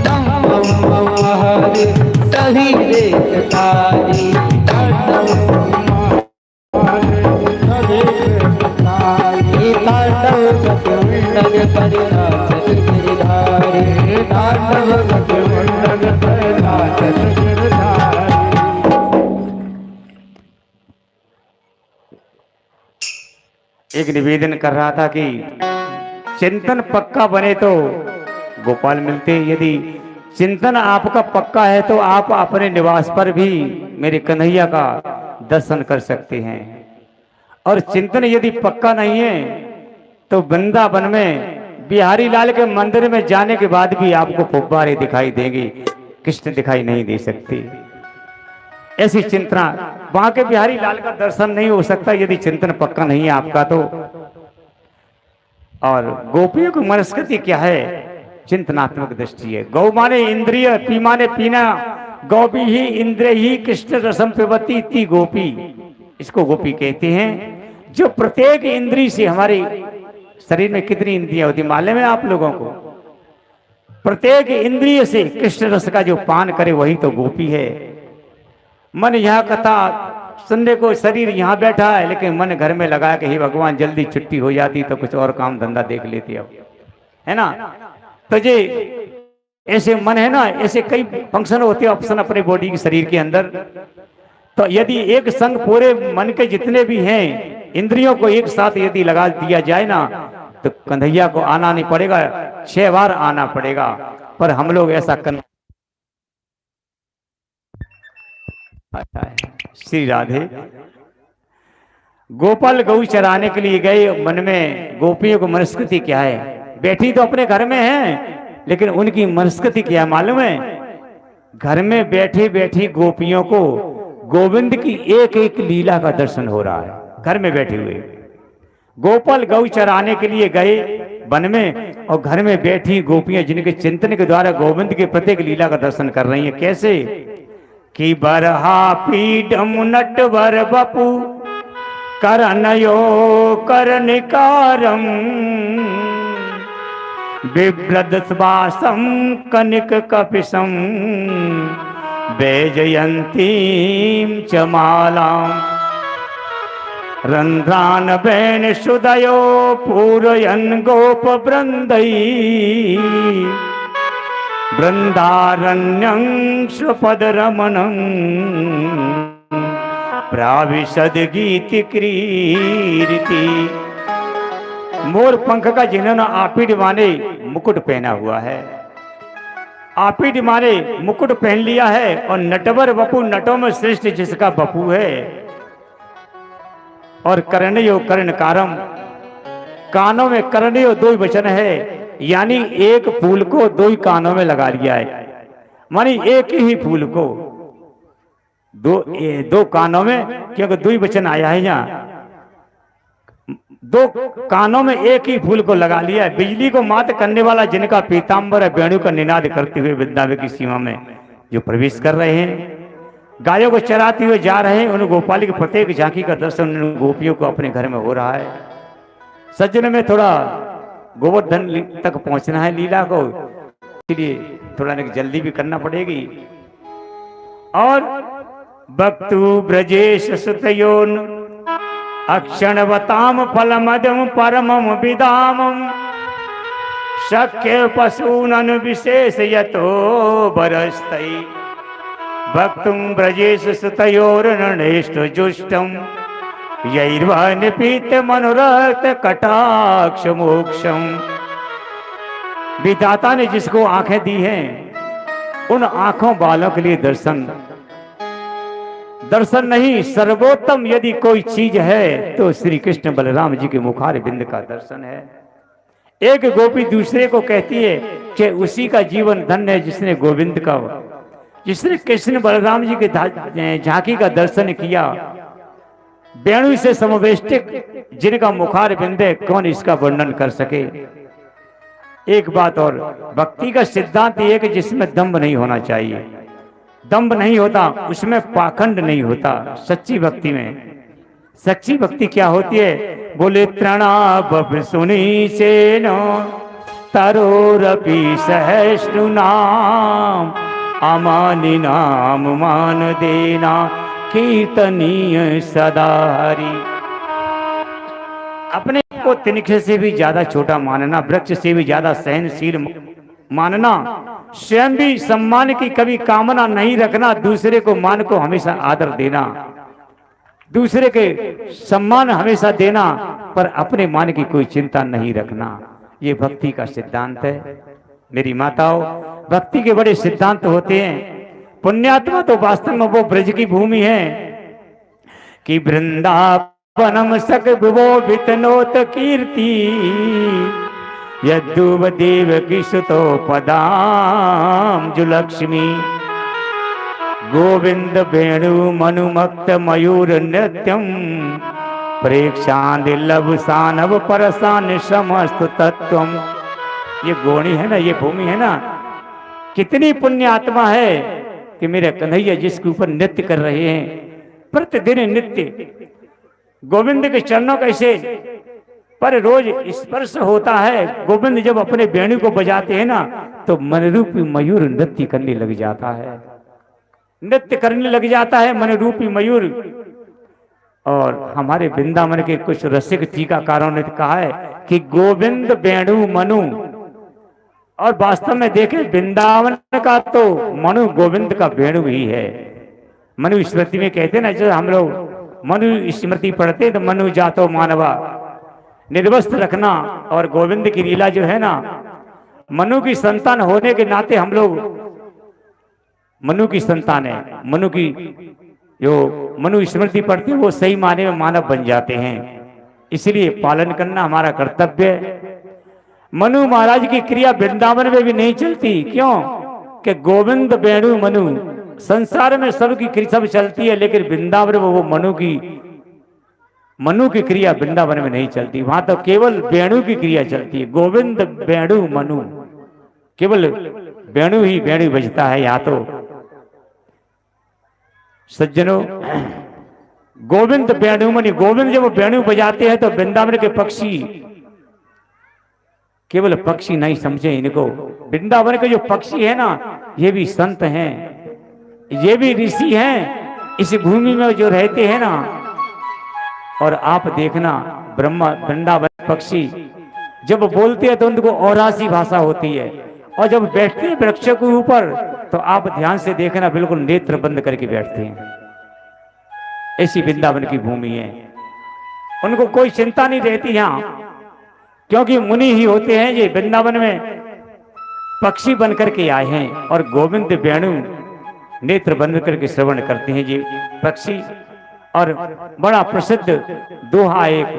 नम नम हरि सभी देखतारी, तांडव गत मुंडन पर नाचत गिरधारी, तांडव गत मुंडन पर नाचत गिरधारी। एक निवेदन कर रहा था कि चिंतन पक्का बने तो गोपाल मिलते। यदि चिंतन आपका पक्का है तो आप अपने निवास पर भी मेरे कन्हैया का दर्शन कर सकते हैं, और चिंतन यदि पक्का नहीं है तो वृंदावन में बिहारी लाल के मंदिर में जाने के बाद भी आपको फुब्बारे दिखाई देंगे, कृष्ण दिखाई नहीं दे सकते। ऐसी चिंतना, वहां के बिहारी लाल का दर्शन नहीं हो सकता यदि चिंतन पक्का नहीं है आपका तो। और गोपियों की मनस्कृति क्या है? चिंतनात्मक दृष्टि है। गौ माने इंद्रिय, पी माने पीना, गोपी ही इंद्रिय ही कृष्ण रसम पिबती इति गोपी, इसको गोपी कहते हैं। जो प्रत्येक इंद्रिय से, हमारे शरीर में कितनी इंद्रियां होती मालूम है आप लोगों को? प्रत्येक इंद्रिय से कृष्ण रस का जो पान करे वही तो गोपी है। मन यहाँ कथा सुनने को, शरीर यहाँ बैठा है लेकिन मन घर में लगा के, हे भगवान जल्दी छुट्टी हो जाती तो कुछ और काम धंधा देख लेती अब, है ना? तो ये ऐसे मन है ना, ऐसे कई फंक्शन होते हैं ऑप्शन अपने बॉडी के शरीर के अंदर। तो यदि एक संग पूरे मन के जितने भी हैं इंद्रियों को एक साथ यदि लगा दिया जाए ना तो कन्हैया को आना नहीं पड़ेगा, 6 बार आना पड़ेगा। पर हम लोग ऐसा कर। श्री राधे। गोपाल गऊ चराने के लिए गए, मन में गोपियों को मनस्कृति क्या है, बैठी तो अपने घर में है, लेकिन उनकी मनस्कृति क्या मालूम है? घर में बैठी बैठी गोपियों को गोविंद की एक एक लीला का दर्शन हो रहा है। घर में बैठे हुए गोपाल गऊ चराने के लिए गए वन में, और घर में बैठी गोपियां जिनके चिंतन के द्वारा गोविंद के प्रत्येक लीला का दर्शन कर रही हैं। कैसे कि बरहा पीडम नटवर बपू करनयो करनिकारम बिभ्रदस्वासम कनिक कपिशम वैजयंतीम च मालाम रंध्रान बैन सुदयो पूरयन गोप वृंदई वृंदारण्यं स्वपद रमणं प्राविशद गीत क्रीरति। मोर पंख का जिन्होंने आपिड माने मुकुट पहना हुआ है, आपिड माने मुकुट पहन लिया है, और नटवर बपू नटों में श्रेष्ठ जिसका बपू है, और कर्णयो कर्णकारम कानों में कर्णयो दो वचन है, यानी एक फूल को दो ही कानों में लगा लिया है, मानी एक ही फूल को दो कानों में, क्योंकि दो ही वचन आया है यहाँ, दो कानों में एक ही फूल को लगा लिया है। बिजली को मात करने वाला जिनका पीतांबर है, वेणु का निनाद करते हुए वृंदावन की सीमा में जो प्रवेश कर रहे हैं, गायों को चराते हुए जा रहे हैं, उन गोपाल की प्रत्येक झांकी का दर्शन उन गोपियों को अपने घर में हो रहा है। सज्जन में थोड़ा गोवर्धन तक पहुंचना है लीला को, इसलिए थोड़ा जल्दी भी करना पड़ेगी। और भक्तु ब्रजेश सुतयोन अक्षणवताम फलमदम परमम विदामम शक्य पशूनन विशेष यतो बरस्तई भक्तुम ब्रजेश सुतयोर्नष्ट जुष्टम यैर्वन पीत मनोरथ कटाक्ष मोक्षम। विधाता ने जिसको आंखें दी हैं, उन आंखों वालों के लिए दर्शन नहीं, सर्वोत्तम यदि कोई चीज है तो श्री कृष्ण बलराम जी के मुखार बिंद का दर्शन है। एक गोपी दूसरे को कहती है कि उसी का जीवन धन्य है जिसने गोविंद का, जिसने कृष्ण बलराम जी के झांकी का दर्शन किया। वेणु से समवेष्टिक जिनका मुखार बिंद है, कौन इसका वर्णन कर सके। एक बात और, भक्ति का सिद्धांत ये है कि जिसमें दंभ नहीं होना चाहिए, दंभ नहीं होता उसमें पाखंड नहीं होता। सच्ची भक्ति में, सच्ची भक्ति क्या होती है? बोले तृणाब सुनी से नो तरोरपि सहस्रु नाम अमानि नाम मान देना कीर्तनीय सदा हरि। अपने को तिनके से भी ज्यादा छोटा मानना, वृक्ष से भी ज्यादा सहनशील मानना, स्वयं भी सम्मान की कभी कामना नहीं रखना, दूसरे को मान को हमेशा आदर देना, दूसरे के सम्मान हमेशा देना, पर अपने मान की कोई चिंता नहीं रखना। ये भक्ति का सिद्धांत है। मेरी माताओं, भक्ति के बड़े सिद्धांत होते हैं। पुण्यात्मा तो वास्तव में वो ब्रज की भूमि है कि वृंदावनम सक विभो वितनोत कीर्ति यद्दुव देव की सुतो पदाम जुलक्ष्मी गोविंद वेणु मनुमक्त मयूर नृत्यम प्रेक्षांदिलभ सानव परसान समस्त तत्वम। ये गोणी है ना, ये भूमि है ना, कितनी पुण्य आत्मा है कि मेरे कन्हैया जिसके ऊपर नृत्य कर रहे हैं, प्रतिदिन नृत्य गोविंद के चरणों कैसे पर रोज स्पर्श होता है। गोविंद जब अपने वेणु को बजाते हैं ना, तो मनरूपी मयूर नृत्य करने लग जाता है, नृत्य करने लग जाता है मनरूपी मयूर। और हमारे वृंदावन के कुछ रसिक टीकाकारों ने कहा है कि गोविंद वेणु मनु, और वास्तव में देखें वृंदावन का तो मनु गोविंद का वेणु ही है। मनु स्मृति में कहते ना, जब हम लोग मनु स्मृति पढ़ते तो मनु जातो मानवा, निर्वस्त्र रखना, और गोविंद की लीला जो है ना, मनु की संतान होने के नाते हम लोग मनु की संतान है। मनु की जो मनु स्मृति पढ़ते हैं वो सही माने में मानव बन जाते हैं, इसलिए पालन करना हमारा कर्तव्य है। मनु महाराज की क्रिया वृंदावन में भी नहीं चलती, क्यों कि गोविंद वेणु मनु, संसार में सबकी सब चलती है, लेकिन वृंदावन में वो मनु की क्रिया वृंदावन में नहीं चलती। वहां तो केवल वेणु की क्रिया चलती है, गोविंद वेणु मनु, केवल वेणु ही वेणु बजता है। यहाँ तो सज्जनों, गोविंद वेणु मणि, गोविंद जब वेणु बजाते हैं तो वृंदावन के पक्षी, केवल पक्षी नहीं समझे इनको, वृंदावन के जो पक्षी है ना, ये भी संत हैं, ये भी ऋषि हैं, इस भूमि में जो रहते हैं ना। और आप देखना ब्रह्मा वृंदावन पक्षी जब बोलते हैं तो उनको औरासी भाषा होती है, और जब बैठते हैं वृक्ष के ऊपर तो आप ध्यान से देखना बिल्कुल नेत्र बंद करके बैठते हैं। ऐसी वृंदावन की भूमि है, उनको कोई चिंता नहीं रहती यहाँ, क्योंकि मुनि ही होते हैं ये वृंदावन में पक्षी बन करके आए हैं। और गोविंद वेणु नेत्र बंद करके श्रवण करते हैं ये पक्षी। और बड़ा प्रसिद्ध दोहा एक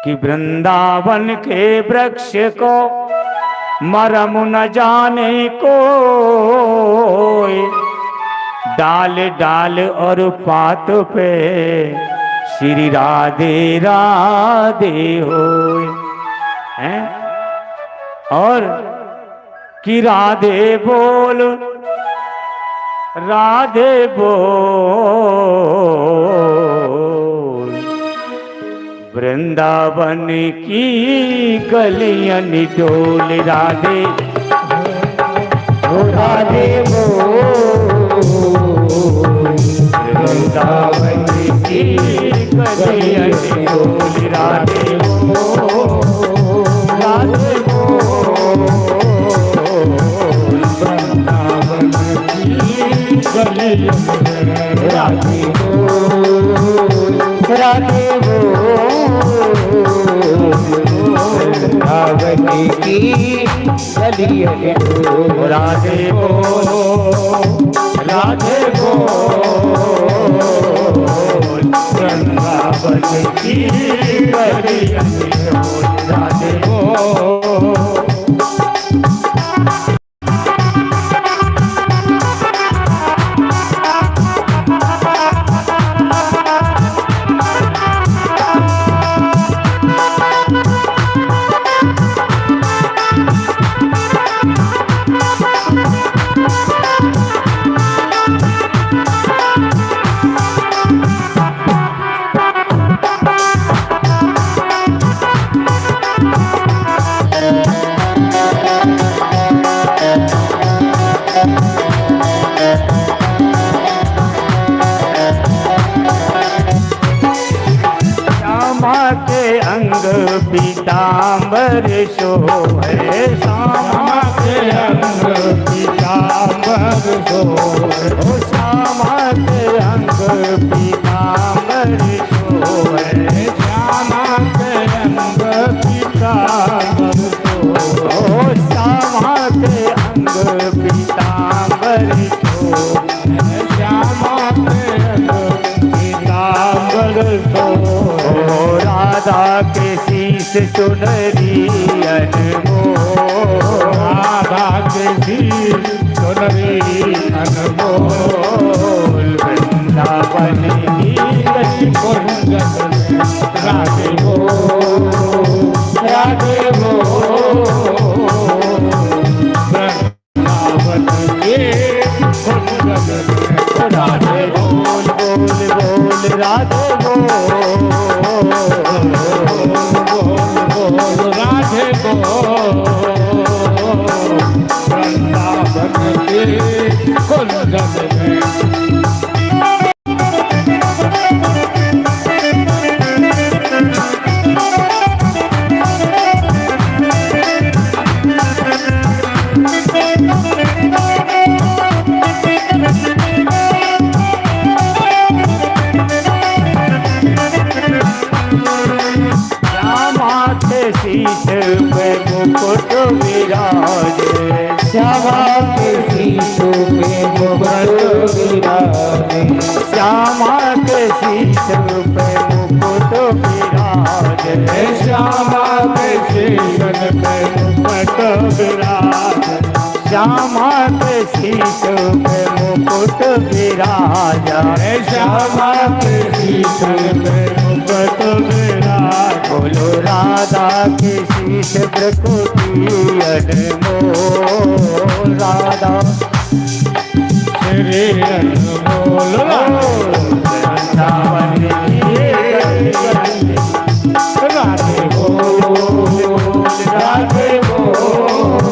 कि वृंदावन के वृक्ष को मरम न जाने को, डाल डाल और पात पे श्री राधे राधे होए हैं। और कि राधे बोल राधे बोल, वृंदावन की गलियां डोल राधे राधे बोल, वृंदावन की गलियां डोल राधे बोल राधे बोल, वृंदावन की गलियां राधे बोल राधे वृंदावन की गलियां राधे बोल राधे बोल, वृंदावन की गलियां राधे बोल। पीतांबर शोभे श्यामा के अंग पीतांबर शोभे, श्यामा के अंग पीतांबर शोभे, श्यामा के अंग पीतांबर शोभे, श्यामा के अंग पीतांबर शोभे, श्यामा के अंग पीतांबर शोभे, राधा के शीश चुनरी अनमोल, राधा के शीश चुनरी अनमोल, वृंदावन की गली कुंज राधे बोल राधे बोल, वृंदावन के कुंज राधे बोल बोल बोल राधे बोल राधे बोल, वृंदावन के कुंज में। शीश पे मुकुट विराजे श्यामा के शीश पे मुकुट विराजे श्यामा के शीश पे मुकुट विराजे श्यामा के शीश पे मुकुट विराजे श्यामा के शीश पे मुकुट विराजा श्यामा के शीश पे मुकुट विराजे बोलो राधा के शीश प्रकृति अनमोल राधा श्री अनमोल वृंदावन राधे बोल राधे बोल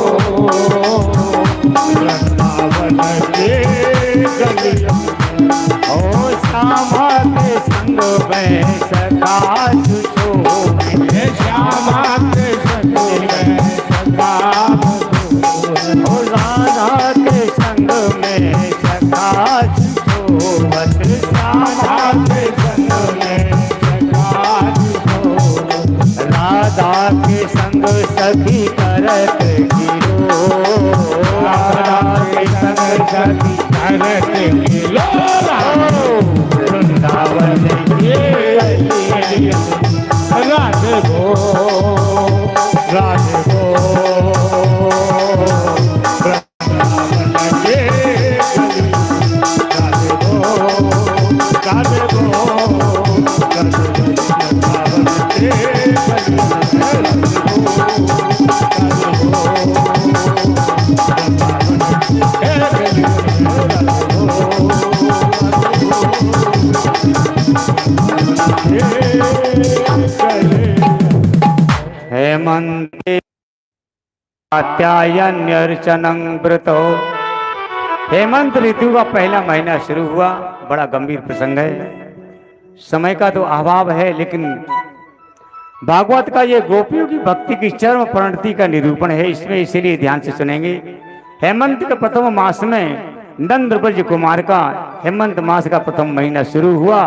वृंदावन के गलियों ओ श्यामा के संग में सखा सुशोभित श्यामा के संग में सदा ओ राधा के संग में सखा सुशोभत श्यामा के संग में सदा राधा के संग सखी करत गिरो राधा के संग सखी करत गिरो वृंदावन राधे गो राधे गो वृंदावन के राधे गो राधे गो वृंदावन के हेमंते कात्यायन अर्चनं व्रतो हेमंत ऋतु का पहला महीना शुरू हुआ। बड़ा गंभीर प्रसंग है, समय का तो अभाव है, लेकिन भागवत का ये गोपियों की भक्ति की चरम परिणति का निरूपण है, इसमें इसीलिए ध्यान से सुनेंगे। हेमंत के प्रथम मास में नंद ब्रज कुमार का हेमंत मास का प्रथम महीना शुरू हुआ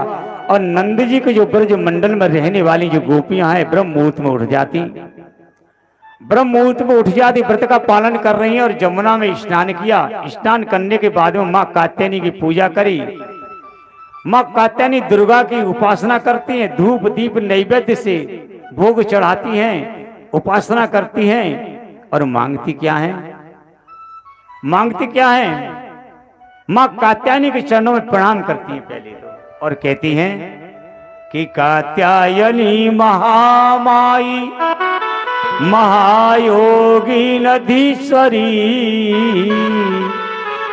और नंद जी के जो ब्रज मंडल में रहने वाली जो गोपियां हैं ब्रह्म मुहूर्त में उठ जाती, ब्रह्म मुहूर्त में उठ जाती, व्रत का पालन कर रही हैं और जमुना में स्नान किया। स्नान करने के बाद में माँ कात्यायनी की पूजा करी। माँ कात्यायनी दुर्गा की उपासना करती हैं, धूप दीप नैवेद्य से भोग चढ़ाती हैं, उपासना करती हैं और मांगती क्या है? मांगती क्या है? माँ कात्यायनी के चरणों में प्रणाम करती हैं पहले तो, और कहती हैं कि कात्यायनी महामाई महायोगी नधीश्वरी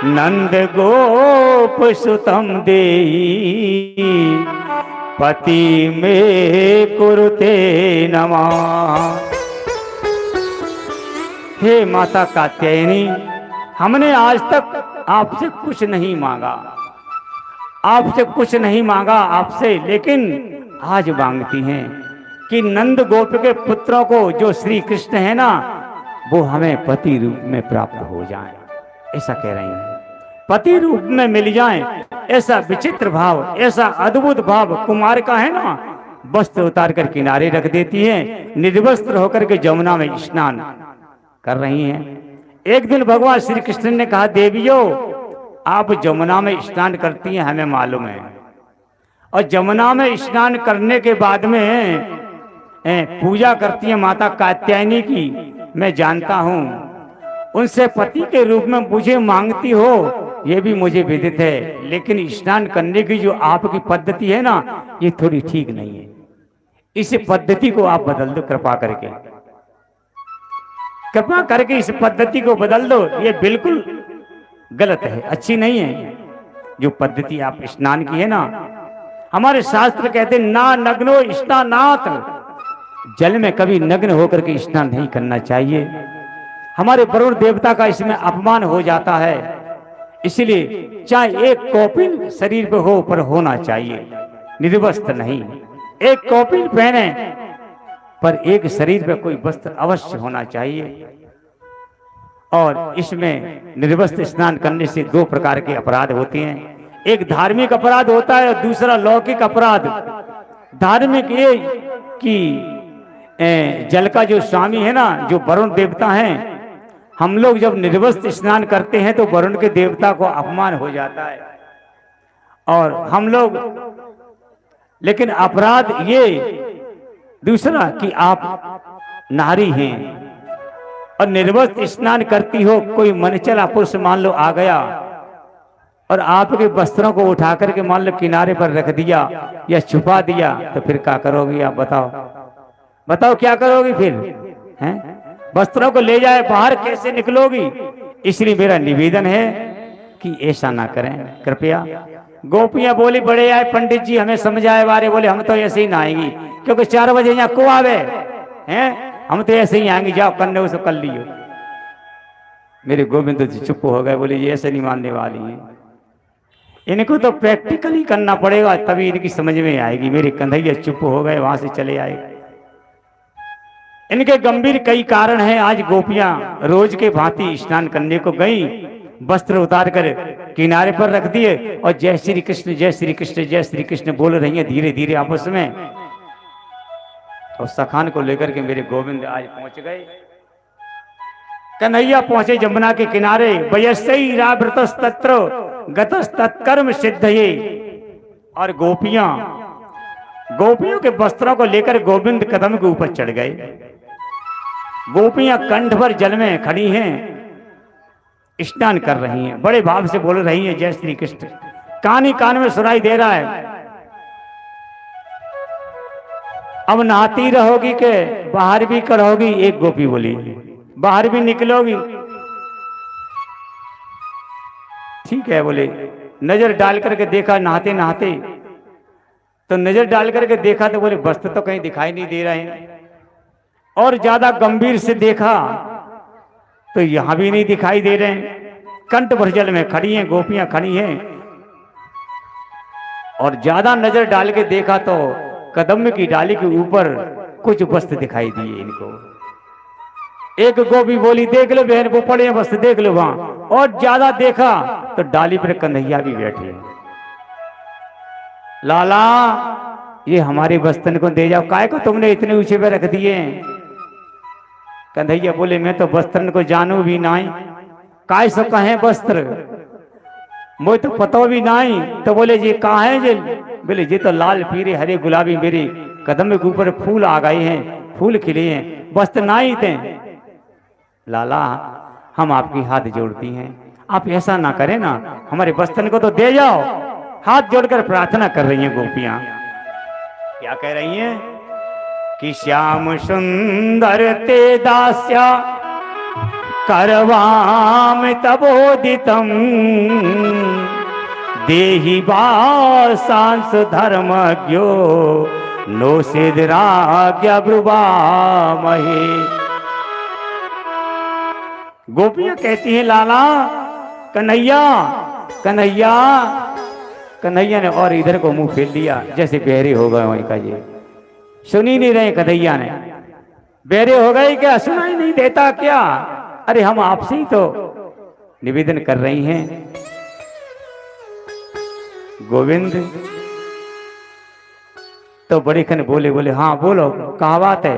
नंद गोप सुतम देई पति में कुरुते नमः। हे माता कात्यायनी, हमने आज तक आपसे कुछ नहीं मांगा, आपसे कुछ नहीं मांगा आपसे, लेकिन आज मांगती हैं कि नंद गोप के पुत्रों को जो श्री कृष्ण है ना, वो हमें पति रूप में प्राप्त हो जाएं, ऐसा कह रही हैं, पति रूप में मिल जाएं। ऐसा विचित्र भाव, ऐसा अद्भुत भाव कुमार का है ना, वस्त्र उतार कर किनारे रख देती हैं, निर्वस्त्र होकर के जमुना में स्नान कर रही हैं। एक दिन भगवान श्री कृष्ण ने कहा, देवियों आप जमुना में स्नान करती हैं, हमें मालूम है, और जमुना में स्नान करने के बाद में पूजा करती हैं माता कात्यायनी की, मैं जानता हूं, उनसे पति के रूप में मुझे मांगती हो, ये भी मुझे विदित है, लेकिन स्नान करने की जो आपकी पद्धति है ना, ये थोड़ी ठीक नहीं है, इस पद्धति को आप बदल दो कृपा करके, कृपा करके इस पद्धति को बदल दो, ये बिल्कुल गलत है, अच्छी नहीं है। जो पद्धति आप स्नान की है ना, हमारे शास्त्र कहते ना नग्नो स्नानात्, जल में कभी नग्न होकर के स्नान नहीं करना चाहिए, हमारे वरुण देवता का इसमें अपमान हो जाता है, इसलिए चाहे एक कौपिन शरीर पे हो पर होना चाहिए, निर्वस्त्र नहीं। एक कौपिन पहने पर एक शरीर पे कोई वस्त्र अवश्य होना चाहिए। और इसमें निर्वस्त्र स्नान करने से दो प्रकार के अपराध होते हैं, एक धार्मिक अपराध होता है और दूसरा लौकिक अपराध। धार्मिक ये कि जल का जो स्वामी है ना, जो वरुण देवता हैं, हम लोग जब निर्वस्त्र स्नान करते हैं तो वरुण के देवता को अपमान हो जाता है। और हम लोग, लेकिन अपराध ये दूसरा कि आप नारी हैं और निर्वस्त्र स्नान करती हो, कोई मनचला पुरुष मान लो आ गया और आपके वस्त्रों को उठा करके मान लो किनारे पर रख दिया या छुपा दिया, तो फिर क्या करोगी आप? बताओ बताओ क्या करोगी फिर? हैं? वस्त्रों को ले जाए बाहर कैसे निकलोगी? इसलिए मेरा निवेदन है कि ऐसा ना करें कृपया। गोपियां बोली बड़े आए पंडित जी हमें समझाए बारे, बोले हम तो ऐसे ही ना आएंगी, क्योंकि 4 बजे यहाँ को आवे हैं, हम तो ऐसे ही आएंगे, जाओ करने उसे कर लियो। मेरे गोविंद जी चुप हो गए, बोले ये ऐसे नहीं मानने वाली हैं, इनको तो प्रैक्टिकली करना पड़ेगा तभी इनकी समझ में आएगी। मेरे कन्हैया चुप हो गए, वहां से चले आए। इनके गंभीर कई कारण हैं। आज गोपियां रोज के भांति स्नान करने को गई, वस्त्र उतार कर किनारे पर रख दिए और जय श्री कृष्ण जय श्री कृष्ण जय श्री कृष्ण बोल रही हैं धीरे धीरे आपस में। और सखान को लेकर के मेरे गोविंद आज पहुंच गए। कन्हैया पहुंचे जमुना के किनारे। वयस्सै रावृतस्तत्र गतस्तत्कर्म सिद्धये। और गोपियों के वस्त्रों को लेकर गोविंद कदम के ऊपर चढ़ गए। गोपियां कंठ पर जल में खड़ी हैं, स्नान कर रही हैं, बड़े भाव से बोल रही हैं जय श्री कृष्ण। कान ही कान में सुनाई दे रहा है। अब नहाती रहोगी के बाहर भी करोगी? एक गोपी बोली बाहर भी निकलोगी? ठीक है बोले। नजर डाल करके देखा नहाते नहाते, तो नजर डाल करके देखा तो बोले वस्त्र तो कहीं दिखाई नहीं दे रहे हैं। और ज्यादा गंभीर से देखा तो यहां भी नहीं दिखाई दे रहे हैं। कंठ भर जल में खड़ी हैं गोपियां, खड़ी हैं। और ज्यादा नजर डाल के देखा तो कदम की डाली के ऊपर कुछ वस्त्र दिखाई दिए इनको। एक गोपी बोली देख लो बहन, वो पड़े वस्त्र देख लो वहां। और ज्यादा देखा तो डाली पर कन्हैया भी बैठे। लाला ये हमारे वस्त्र को दे जाओ, काय को तुमने इतने ऊंचे पे रख दिए? कन्हैया बोले मैं तो वस्त्र को जानू भी नहीं, काय सो कहे वस्त्र, मुझे तो पता भी नहीं। तो बोले जी कहा है जे? बोले जी तो लाल पीले हरे गुलाबी मेरे कदम के ऊपर फूल आ गए हैं, फूल खिले हैं, वस्त्र नहीं थे। लाला हम आपकी हाथ जोड़ती हैं, आप ऐसा ना करें ना, हमारे वस्त्र को तो दे जाओ। हाथ जोड़कर प्रार्थना कर रही हैं गोपियां। क्या कह रही हैं कि श्याम सुंदर ते दास्या करवाम तबोदितम देहि वासांस धर्मज्ञो नो सिद्धराज्ञा ब्रुवामहे। गोपियां कहती हैं लाला कन्हैया कन्हैया। कन्हैया ने और इधर को मुंह फेर लिया जैसे बहरे हो गए वहीं का। ये सुनी नहीं रहे कन्हैया ने, बहरे हो गए क्या? सुनाई नहीं देता क्या? अरे हम आपसे ही तो निवेदन कर रही हैं। गोविंद तो बड़े खन बोले हाँ बोलो कहा बात है?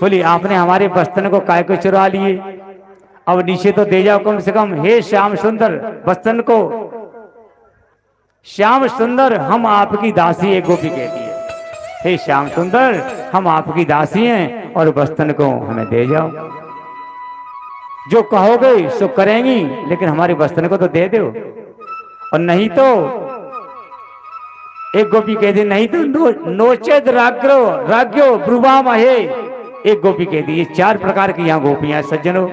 बोली आपने हमारे वस्त्र को काय को चुरा लिए, अब नीचे तो दे जाओ कम से कम। हे श्याम सुंदर वस्त्र को, श्याम सुंदर हम आपकी दासी है। गोपी कहती है हे श्याम सुंदर हम आपकी दासी हैं और वस्त्र को हमें दे जाओ। जो कहोगे सो करेंगी, लेकिन हमारे वस्त्र को तो दे दो। और नहीं तो एक गोपी कहती नहीं तो नोचेद राज्ञो ब्रुवामहे। एक गोपी कहती ये 4 प्रकार की यहाँ गोपियां सज्जनों,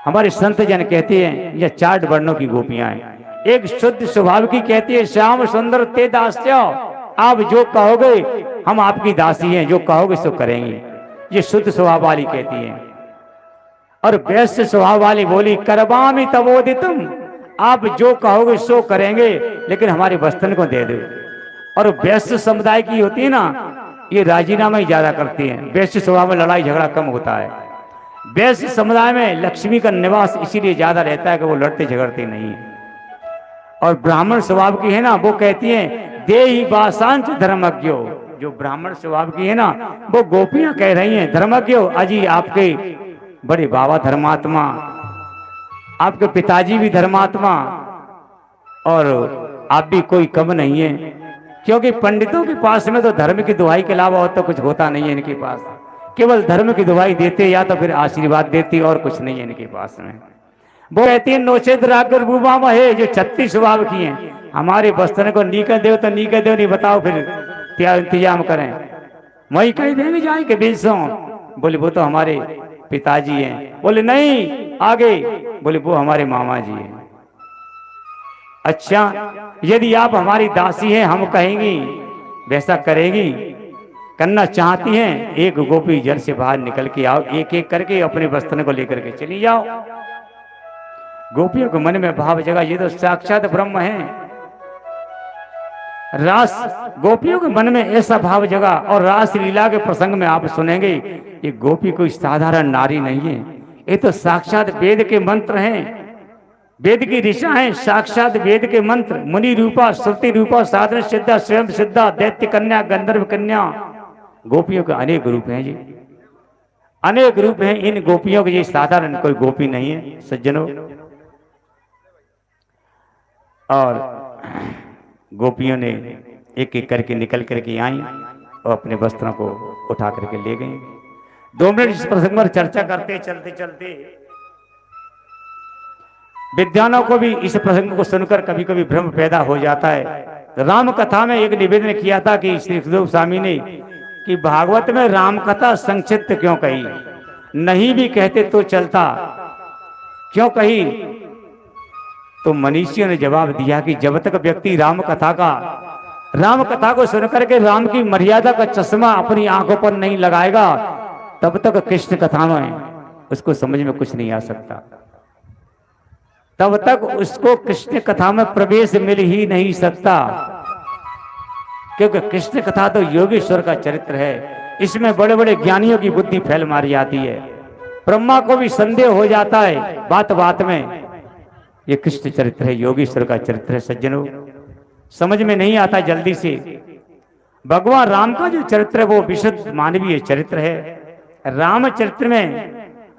हमारे संत जन कहते हैं यह 4 वर्णों की गोपियां हैं। एक शुद्ध स्वभाव की कहती है श्याम सुंदर ते दास्या, आप जो कहोगे हम आपकी दासी हैं, जो कहोगे सो करेंगे। ये शुद्ध स्वभाव वाली कहती है। और वैश्य स्वभाव वाली बोली करवामी तबोदितम, आप जो कहोगे सो करेंगे, लेकिन हमारे वस्त्र को दे दो। और वैश्य समुदाय की होती है ना, ये राजीनामा ही ज्यादा करती है। वैश्य स्वभाव में लड़ाई झगड़ा कम होता है। वैश्य समुदाय में लक्ष्मी का निवास इसीलिए ज्यादा रहता है कि वो लड़ते झगड़ते नहीं है। और ब्राह्मण स्वभाव की है ना, वो कहती है देहि वासांच धर्मज्ञो, जो ब्राह्मण स्वभाव की है ना, वो गोपियां कह रही हैं धर्मज्ञ अजी आपके बड़े बाबा धर्मात्मा, आपके पिताजी भी धर्मात्मा और आप भी कोई कम नहीं है, क्योंकि पंडितों के पास में तो धर्म की दुहाई के अलावा और तो कुछ होता नहीं है इनके पास, केवल धर्म की दुहाई देते या तो फिर आशीर्वाद देती, और कुछ नहीं है इनके पास में। वो कहती है नोचेत रागर बुबा है, जो 36 स्वभाव की हैं, हमारे बस्तर को नीकल देव तो नीकल देव नहीं, बताओ फिर क्या इंतजाम करें, वही कहीं देंगे जाए के बेचो। बोले वो तो हमारे पिताजी हैं। बोले नहीं आगे, बोले वो हमारे मामा जी हैं। अच्छा यदि आप हमारी दासी हैं, हम कहेंगी वैसा करेगी, करना चाहती हैं, एक गोपी जल से बाहर निकल के आओ, एक एक करके अपने बस्तर को लेकर के चली जाओ। गोपियों के मन में भाव जगा, ये तो साक्षात ब्रह्म है। रास गोपियों के मन में ऐसा भाव जगा, और रास लीला के प्रसंग में आप सुनेंगे ये गोपी कोई साधारण नारी नहीं है, ये तो साक्षात वेद के मंत्र हैं, वेद की ऋषा है, साक्षात वेद के मंत्र। मुनि रूपा, श्रुति रूपा, साधन सिद्धा, स्वयं सिद्धा, दैत्य कन्या, गंधर्व कन्या, गोपियों के अनेक रूप हैं जी, अनेक रूप हैं इन गोपियों के, ये साधारण कोई गोपी नहीं है सज्जनों। और गोपियों ने एक एक करके निकल करके आई और अपने वस्त्रों को उठा करके ले गई। 2 मिनट इस प्रसंग पर चर्चा करते चलते चलते विद्वानों को भी इस प्रसंग को सुनकर कभी कभी भ्रम पैदा हो जाता है। राम कथा में एक निवेदन किया था कि श्री सुखदेव स्वामी ने कि भागवत में राम कथा संक्षिप्त क्यों कही, नहीं भी कहते तो चलता, क्यों कही? तो मनीषियों ने जवाब दिया कि जब तक व्यक्ति राम कथा को सुनकर के राम की मर्यादा का चश्मा अपनी आंखों पर नहीं लगाएगा, तब तक कृष्ण कथा में उसको समझ में कुछ नहीं आ सकता, तब तक उसको कृष्ण कथा में प्रवेश मिल ही नहीं सकता, क्योंकि कृष्ण कथा तो योगेश्वर का चरित्र है, इसमें बड़े बड़े ज्ञानियों की बुद्धि फैल मारी जाती है, ब्रह्मा को भी संदेह हो जाता है बात बात में। ये कृष्ण चरित्र है, योगेश्वर का चरित्र है सज्जनों, समझ में नहीं आता जल्दी से। भगवान राम का जो चरित्र है वो विशुद्ध मानवीय चरित्र है। राम चरित्र में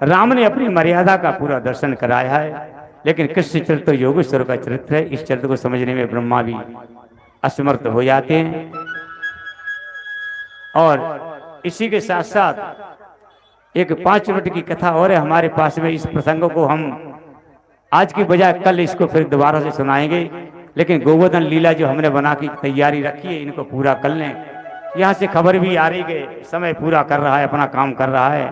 राम ने अपनी मर्यादा का पूरा दर्शन कराया है, लेकिन कृष्ण चरित्र योगेश्वर का चरित्र है, इस चरित्र को समझने में ब्रह्मा भी असमर्थ हो जाते हैं। और इसी के साथ साथ एक 5 मिनट की कथा और है हमारे पास में, इस प्रसंग को हम आज की बजाय कल इसको फिर दोबारा से सुनाएंगे, लेकिन गोवर्धन लीला जो हमने बना की तैयारी रखी है इनको पूरा कर लें। यहाँ से खबर भी आ रही है समय पूरा कर रहा है, अपना काम कर रहा है,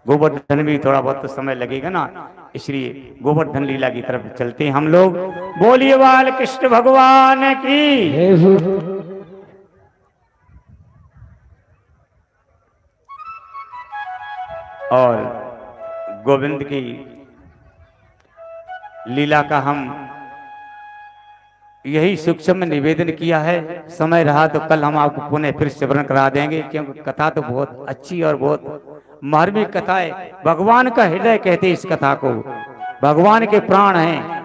गोवर्धन भी थोड़ा बहुत तो समय लगेगा ना, इसलिए गोवर्धन लीला की तरफ चलते हैं हम लोग। बोलिए बाल कृष्ण भगवान की। और गोविंद की लीला का हम यही सूक्ष्म निवेदन किया है, समय रहा तो कल हम आपको पुनः फिर स्मरण करा देंगे, क्योंकि कथा तो बहुत अच्छी और बहुत मार्मिक कथा है। भगवान का हृदय कहते इस कथा को, भगवान के प्राण हैं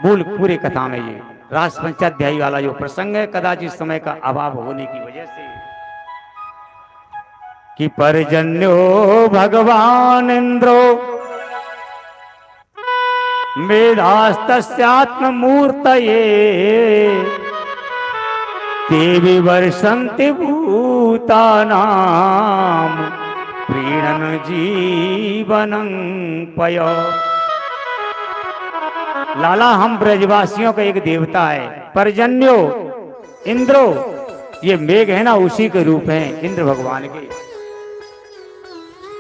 मूल पूरी कथा में। ये रास पंचाध्यायी वाला जो प्रसंग है, कदाचित समय का अभाव होने की वजह से, कि परजन्यो भगवान इंद्रो मेधास्तस्यात्म मूर्तये ते विवर्षन्ति भूतानां प्रीणन जीवनं पय। लाला हम ब्रजवासियों का एक देवता है, परजन्यो इंद्रो, ये मेघ है ना उसी के रूप हैं, इंद्र भगवान के,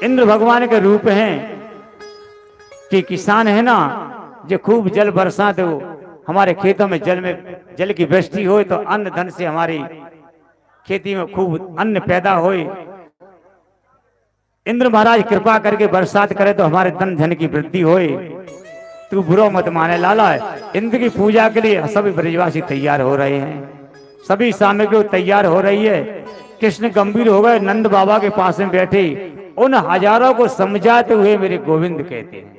इंद्र भगवान के रूप हैं। कि किसान है ना जो खूब जल बरसा दो, हमारे खेतों में जल की वृष्टि हो तो अन्न धन से हमारी खेती में खूब अन्न पैदा हो, इंद्र महाराज कृपा करके बरसात करे तो हमारे धन धन की वृद्धि होए। तू बुरा मत माने लाला, इंद्र की पूजा के लिए सभी ब्रजवासी तैयार हो रहे हैं, सभी सामग्री तैयार हो रही है। कृष्ण गंभीर हो गए, नंद बाबा के पास में बैठे, उन हजारों को समझाते हुए मेरे गोविंद कहते हैं,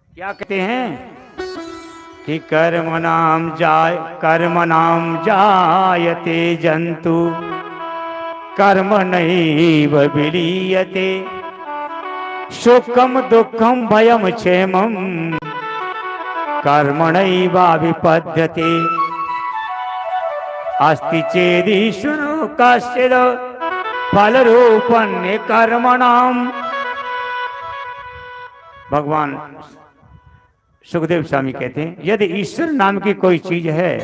क्या कहते हैं कि कर्म नाम जायते जंतु कर्म नैव विलीयते शोकम दुःखम भयम क्षेमम कर्मणैवाभिपद्यते अस्ति चेदीश्वरो कश्चिद फलरूपण्य कर्मणाम। भगवान सुखदेव स्वामी कहते हैं यदि ईश्वर नाम की कोई चीज है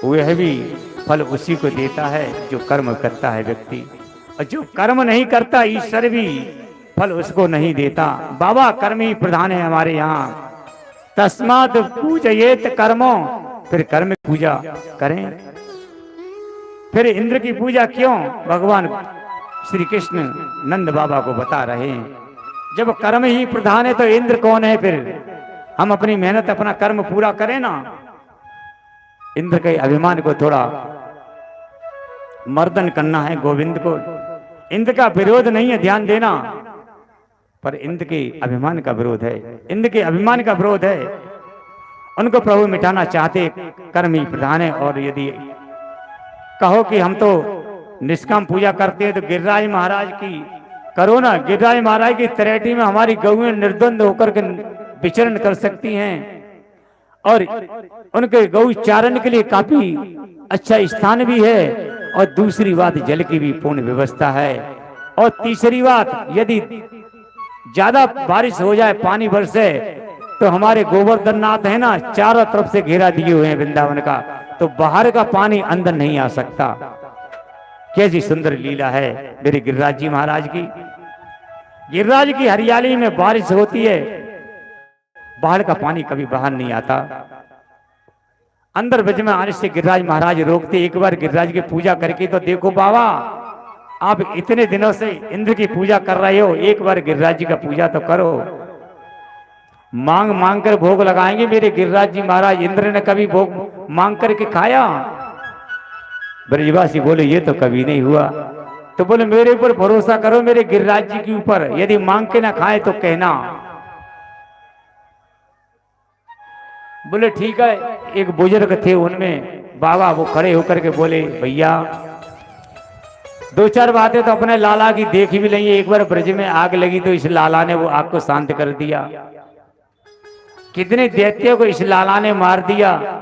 वह भी फल उसी को देता है जो कर्म करता है व्यक्ति, और जो कर्म नहीं करता ईश्वर भी फल उसको नहीं देता। बाबा कर्म ही प्रधान है हमारे यहाँ, तस्मात् पूजयेत कर्मो, फिर कर्म की पूजा करें। फिर इंद्र की पूजा क्यों? भगवान श्री कृष्ण नंद बाबा को बता रहे हैं जब कर्म ही प्रधान है तो इंद्र कौन है? फिर हम अपनी मेहनत अपना कर्म पूरा करें ना। इंद्र के अभिमान को थोड़ा मर्दन करना है गोविंद को। इंद्र का विरोध नहीं है, ध्यान देना, पर इंद्र के अभिमान का विरोध है, इंद्र के अभिमान का विरोध है। उनको प्रभु मिटाना चाहते, कर्म ही प्रधान है। और यदि कहो कि हम तो निष्काम पूजा करते हैं तो गिरिराज महाराज की करो ना। गिरिराज महाराज की तरेटी में हमारी गौएं निर्द्वंद होकर के विचरण कर सकती हैं और उनके गौ चारण के लिए काफी अच्छा स्थान भी है। और दूसरी बात जल की भी पूर्ण व्यवस्था है। और तीसरी बात यदि ज्यादा बारिश हो जाए, पानी बरसे, तो हमारे गोवर्धन नाथ है ना, चारों तरफ से घेरा दिए हुए हैं वृंदावन का, तो बाहर का पानी अंदर नहीं आ सकता। कैसी सुंदर लीला है मेरे गिरिराज जी महाराज की। गिरिराज की हरियाली में बारिश होती है, बाहर का पानी कभी बाहर नहीं आता। अंदर ब्रज में आने से गिरिराज महाराज रोकते। एक बार गिरिराज की पूजा करके तो देखो बाबा, आप इतने दिनों से इंद्र की पूजा कर रहे हो, एक बार गिरिराज जी का पूजा तो करो। मांग मांग कर भोग लगाएंगे मेरे गिरिराज जी महाराज। इंद्र ने कभी भोग मांग करके खाया? ब्रजवासी बोले ये तो कभी नहीं हुआ। तो बोले मेरे ऊपर भरोसा करो, मेरे गिरिराज जी के ऊपर, यदि मांग के ना खाए तो कहना। बोले ठीक है। एक बुजुर्ग थे उनमें बाबा, वो खड़े होकर के बोले भैया दो चार बातें तो अपने लाला की देख भी लेंगे। एक बार ब्रज में आग लगी तो इस लाला ने वो आग को शांत कर दिया। कितने दैत्यों को इस लाला ने मार दिया।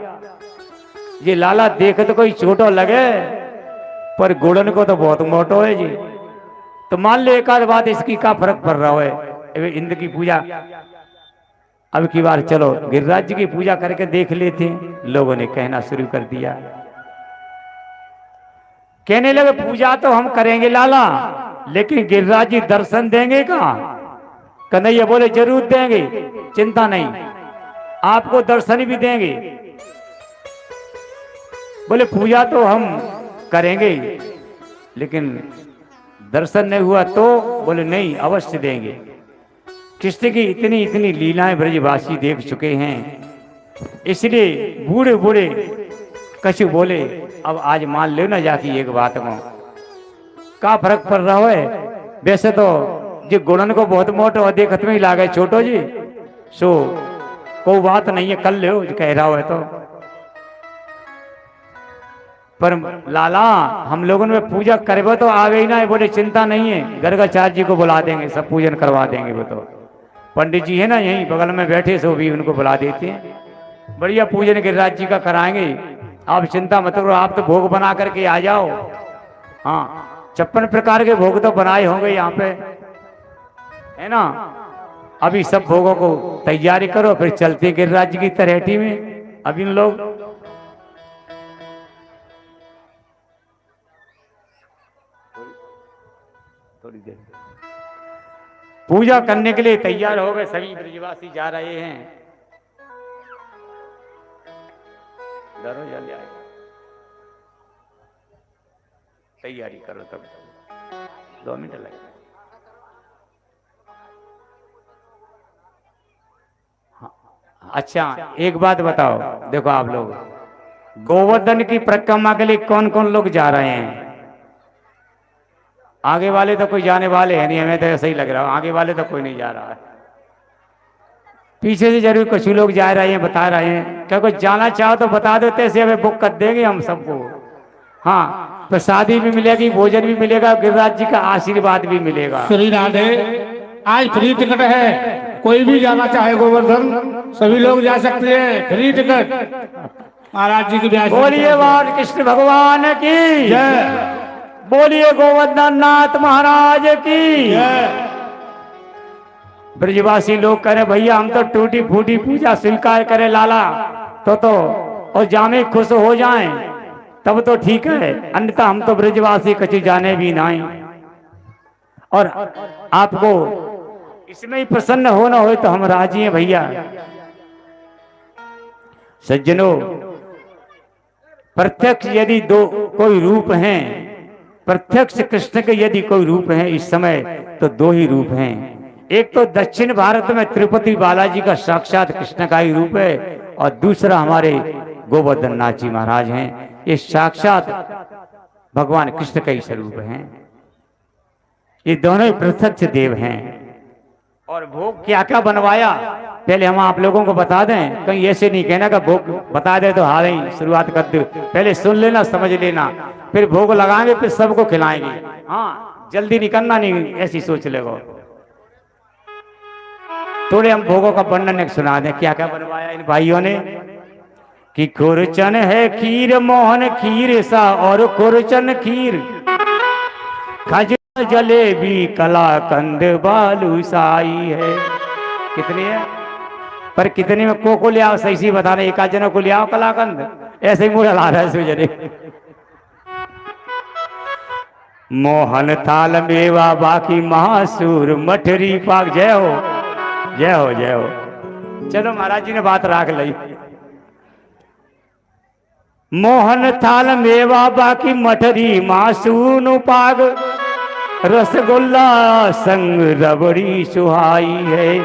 ये लाला देखे तो कोई छोटो लगे, पर गुड़न को तो बहुत मोटो है जी। तो मान लो एक आध बात इसकी क्या फर्क पड़ रहा है। इंद्र की पूजा अब की बार चलो गिरिराज जी की पूजा करके देख लेते हैं। लोगों ने कहना शुरू कर दिया, कहने लगे पूजा तो हम करेंगे लाला, लेकिन गिरिराज जी दर्शन देंगे कहाँ? कन्हैया बोले जरूर देंगे, चिंता नहीं, आपको दर्शन भी देंगे। बोले पूजा तो हम करेंगे, लेकिन दर्शन नहीं हुआ तो? बोले नहीं, अवश्य देंगे। कृष्ण की इतनी इतनी लीलाएं ब्रजवासी देख चुके हैं, इसलिए बूढ़े बूढ़े कछु बोले अब आज मान लो ना जाती एक बात को, का फर्क पड़ रहा है? वैसे तो जी गुणन को बहुत मोटो और देखत में ही लागे छोटो जी, सो कोई बात नहीं है, कर लो कह रहा है तो। पर लाला हम लोगों ने पूजा करबो तो आवे ही ना। बोले चिंता नहीं है, गर्गाचार्य जी को बुला देंगे, सब पूजन करवा देंगे। वो तो पंडित जी है ना यहीं बगल में बैठे, सो भी उनको बुला देते हैं, बढ़िया पूजन गिरिराज जी का कराएंगे। आप चिंता मत करो, आप तो भोग बना करके आ जाओ। हाँ 56 प्रकार के भोग तो बनाए होंगे यहाँ पे, है ना। अभी सब भोगों को तैयारी करो, फिर चलते गिरिराज जी की तरेटी में। अभी इन लोग थोड़ी देर पूजा करने के लिए तैयार हो गए, सभी ब्रजवासी जा रहे हैं। डरो जल्दी आएगा, तैयारी करो, तब 2 मिनट लगेगा। हाँ, अच्छा एक बात बताओ, देखो आप लोग गोवर्धन की परिक्रमा के लिए कौन कौन लोग जा रहे हैं? आगे वाले तो कोई जाने वाले हैं नहीं, हमें तो ऐसा ही लग रहा है, आगे वाले तो कोई नहीं जा रहा है। पीछे से जरूर कुछ लोग जा रहे हैं, बता रहे हैं। क्या कुछ जाना चाहो तो बता देते, ऐसे हमें बुक कर देंगे हम सबको। हाँ प्रसादी भी मिलेगी, भोजन भी मिलेगा, गिरिराज जी का आशीर्वाद भी मिलेगा। श्री राधे, आज फ्री टिकट है, कोई भी जाना चाहे गोवर्धन सभी लोग जा सकते हैं, फ्री टिकट महाराज जी की ब्याह। बोलिए बाल कृष्ण भगवान की जय, बोलिए गोवर्धन नाथ महाराज की जय। ब्रजवासी लोग कह रहे भैया हम तो टूटी फूटी पूजा स्वीकार करें लाला तो और जामे खुश हो जाएं तब तो ठीक है, अन्यथा हम तो ब्रजवासी कछु जाने भी नहीं। और आपको इसमें ही प्रसन्न होना हो तो हम राजी हैं भैया। सज्जनों, प्रत्यक्ष यदि दो कोई रूप हैं, प्रत्यक्ष कृष्ण के यदि कोई रूप है इस समय तो दो ही रूप हैं। एक तो दक्षिण भारत में तिरुपति बालाजी का साक्षात कृष्ण का ही रूप है और दूसरा हमारे गोवर्धन नाथ जी महाराज हैं, ये साक्षात भगवान कृष्ण का ही स्वरूप हैं। ये दोनों ही प्रत्यक्ष देव हैं। और भोग क्या क्या बनवाया पहले हम आप लोगों को बता दें, कहीं ऐसे नहीं कहना कि भोग बता दे तो हाल ही शुरुआत कर दो, पहले सुन लेना समझ लेना, फिर भोग लगाएंगे फिर सबको खिलाएंगे। हाँ, जल्दी निकलना नहीं, ऐसी सोच लेगो। थोड़े हम भोगों का वर्णन एक सुना दें क्या क्या बनवाया इन भाइयों ने। कि खुरचन है खीर मोहन खीर सा और खुरचन खीर, खजूर जलेबी कलाकंद बालूशाही है। कितनी है पर कितने में को ले आओ, सही बता रहे, एक आध जनों को ले आओ कलाकंद, ऐसे ही मुड़ा ला रहा है सुजरे। मोहन थाल मेवा बाकी महासूर मठरी पाक। जय हो जय हो जय हो। चलो महाराज जी ने बात राख ली। मोहन थाल मेवा बाकी मठरी मासून पाग, रसगुल्ला संग रबड़ी सुहाई है,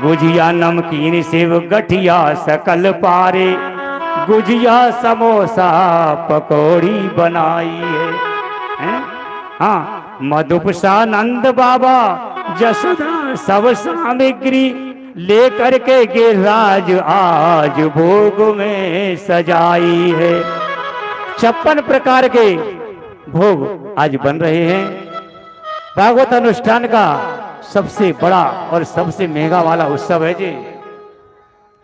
गुजिया नमकीन सेव गठिया सकल पारे, गुजिया समोसा पकौड़ी बनाई है? हाँ, मधुपसा नंद बाबा जसोदा सब सामग्री लेकर के गिरिराज आज भोग में सजाई है। 56 प्रकार के भोग आज बन रहे हैं। भागवत अनुष्ठान का सबसे बड़ा और सबसे महंगा वाला उत्सव है जी।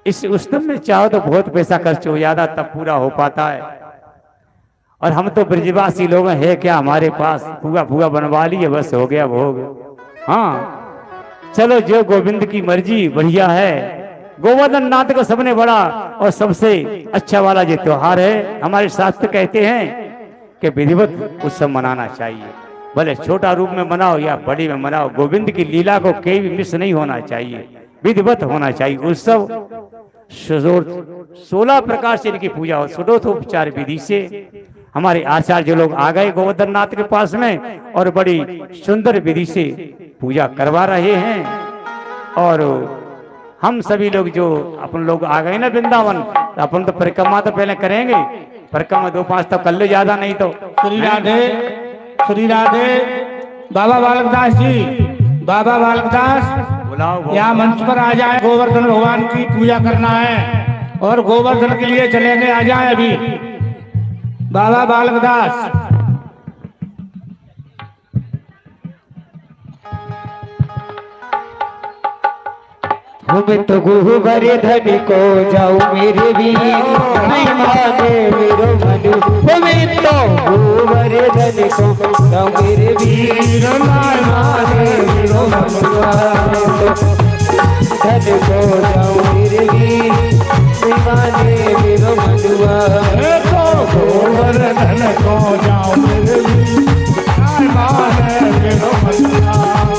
इस उत्सव में चाहो तो बहुत पैसा खर्च हो जाता तब पूरा हो पाता है। और हम तो ब्रजवासी लोग हैं क्या, हमारे पास फूगा फूगा बनवा लिए बस हो गया भोग। हाँ चलो, जो गोविंद की मर्जी बढ़िया है। गोवर्धन नाथ का सबने बड़ा और सबसे अच्छा वाला जो त्योहार है, हमारे शास्त्र कहते हैं कि विधिवत उत्सव मनाना चाहिए, भले छोटा रूप में मनाओ या बड़ी में मनाओ, गोविंद की लीला को कहीं भी मिस नहीं होना चाहिए, विधिवत होना चाहिए उत्सव। 16 प्रकार से इनकी पूजा हो, षोडशोपचार विधि से। हमारे आचार्य लोग आ गए गोवर्धन नाथ के पास में और बड़ी सुंदर विधि से पूजा करवा रहे हैं। और हम सभी लोग जो अपन लोग आ गए ना वृंदावन, तो अपन तो परिक्रमा तो पहले करेंगे, परिक्रमा 2-5 तो कर ले, ज्यादा नहीं तो। श्री राधे श्री राधे। बाबा बालकदास जी, बाबा बालकदास बुलाओ यहाँ मंच पर आ जाए, गोवर्धन भगवान की पूजा करना है और गोवर्धन के लिए चलेंगे, आ जाए अभी बाबा बालकदास। मैं तो गोबर धन को जाऊं मेरे वीर, मैं माने मेरो मनु। मैं तो गोबर धन को जाऊं मेरे वीर, मैं माने मेरो मनु। धन को जाऊं मेरे वीर, मैं माने मेरो मनुआ। मैं तो गोबर धन को जाऊं मेरे वीर, मैं माने मेरो मनुआ।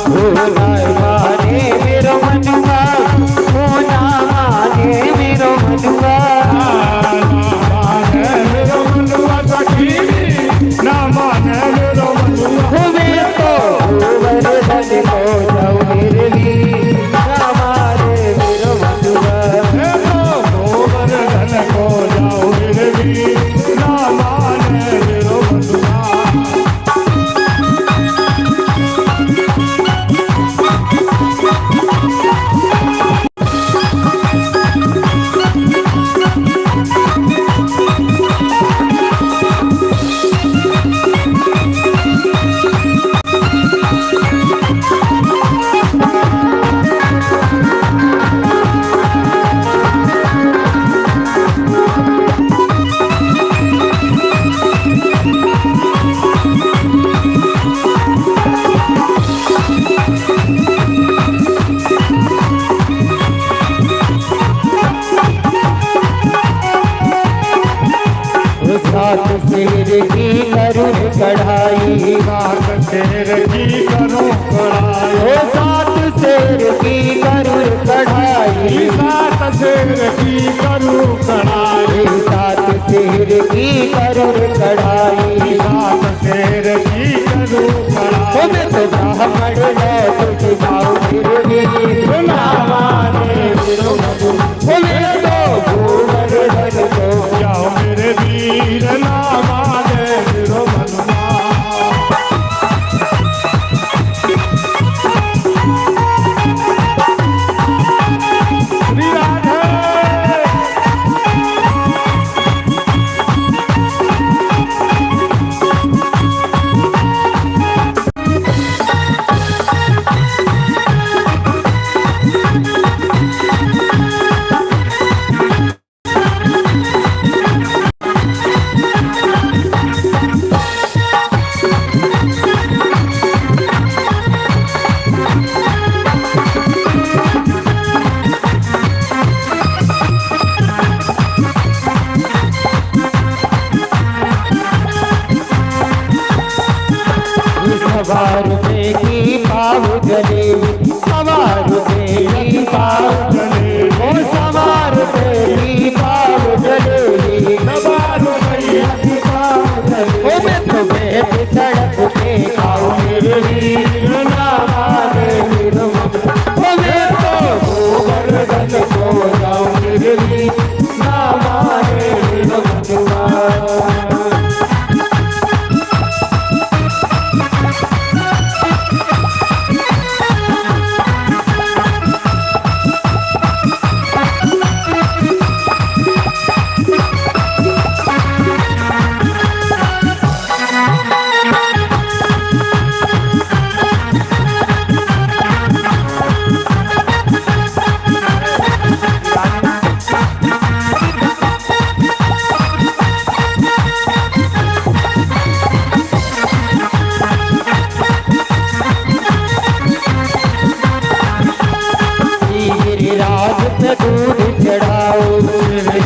मैं माने मेरो मनुआ, ना माने मेरो मनुआ। माने मेरो मनुआ सखी, ना माने मेरो मनुआ। मैं तो गोबर धन को जाऊं मेरे वीर, ना माने मेरो मनुआ। मैं तो गोबर धन को जाऊं मेरे वीर, ना माने मेरो मनुआ। सात शेर की करुण कढ़ाई, सात शेर की करूं कढ़ाई, ओ सात शेर की करुण कढ़ाई, सात शेर की करूं कढ़ाई, सात शेर की करुण कढ़ाई, सात शेर की करूं कढ़ाई। मैं तो ब्राह्मण है तुझ जाऊं फिर भी ना माने मेरे मधु, मैं तो गोवर्धन को जाओ मेरे वीर ना माने मेरे मनुआ। श्री राधे सवार में की पाव जले, सवार में की पाव जले, ओ सवार में की पाव जले, सवार भैया की पाव जले, ओ मैं तो बैठ सड़क पे खाऊं मेरे वीर ना माने मेरे मधु, ओ मैं तो गोवर्धन को जाऊं मेरे वीर ना माने मेरे मधुआ। गिरिराज पे दूध चढ़ाओ,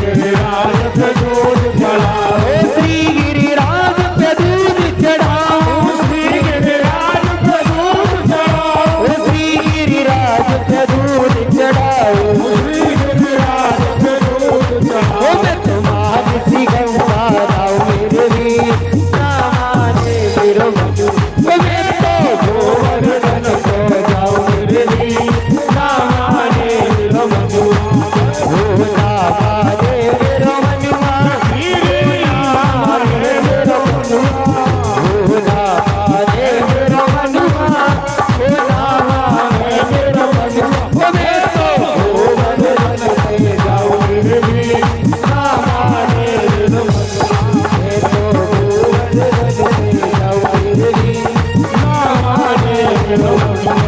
गिरिराज पे दूध चढ़ाओ, श्री गिरिराज पे दूध चढ़ाओ, श्री गिरिराज पे दूध चढ़ाओ, श्री गिरिराज पे दूध चढ़ाओ, श्री गिरिराज पे दूध चढ़ाओ। मैं तुम्हारी सी गंगा लाओ मेरे वीर ना माने मेरे मधु, मैं तो गोवर्धन को जाऊं मेरे वीर ना माने मेरे मधु, ओ ना माने मेरे मनुआ, ना माने मेरे मनुआ, ओ ना माने मेरे मनुआ, ओ ना माने मेरे मनुआ, मैं तो गोवर्धन को जाऊं मेरे वीर ना माने मेरे मनुआ, मैं तो गोवर्धन को जाऊं मेरे वीर ना माने मेरे मनुआ।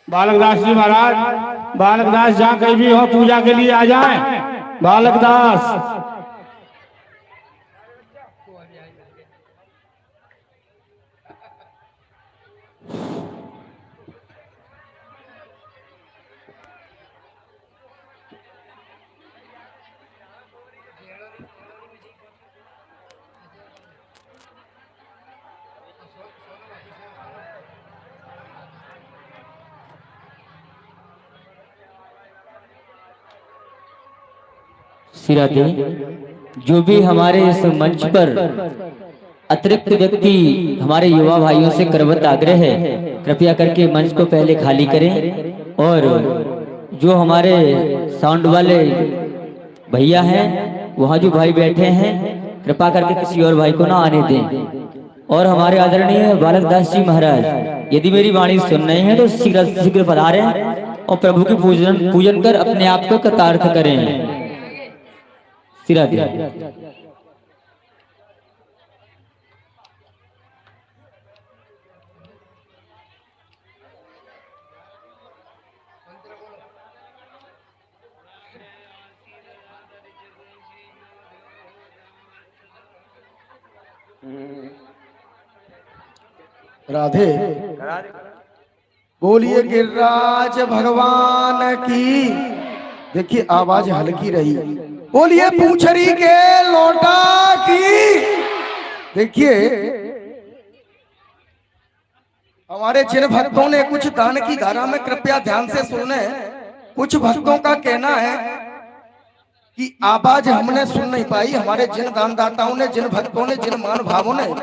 बालकदास जी महाराज, बालकदास जहाँ कहीं भी हो पूजा के लिए आ जाएं। बालकदास सिराते जो भी हमारे इस मंच पर अतिरिक्त व्यक्ति हमारे युवा भाइयों से करवत आग्रह है, कृपया करके मंच को पहले खाली करें और जो हमारे साउंड वाले भैया हैं वहाँ जो भाई बैठे हैं कृपा करके किसी और भाई को ना आने दें। और हमारे आदरणीय बालकदास जी महाराज यदि मेरी वाणी सुन रहे हैं तो शीघ्र शीघ्र पधारें और प्रभु के पूजन कर अपने आप को कृतार्थ करें। सिरा दिया राधे बोलिए गिरिराज भगवान की। देखिए आवाज हल्की रही। बोलिए पूछरी के लोटा की। देखिए हमारे जिन भक्तों ने कुछ दान की धारा में कृपया ध्यान से सुने। कुछ भक्तों का कहना है कि आवाज हमने सुन नहीं पाई। हमारे जिन दानदाताओं ने, जिन भक्तों ने, जिन महानुभावों ने,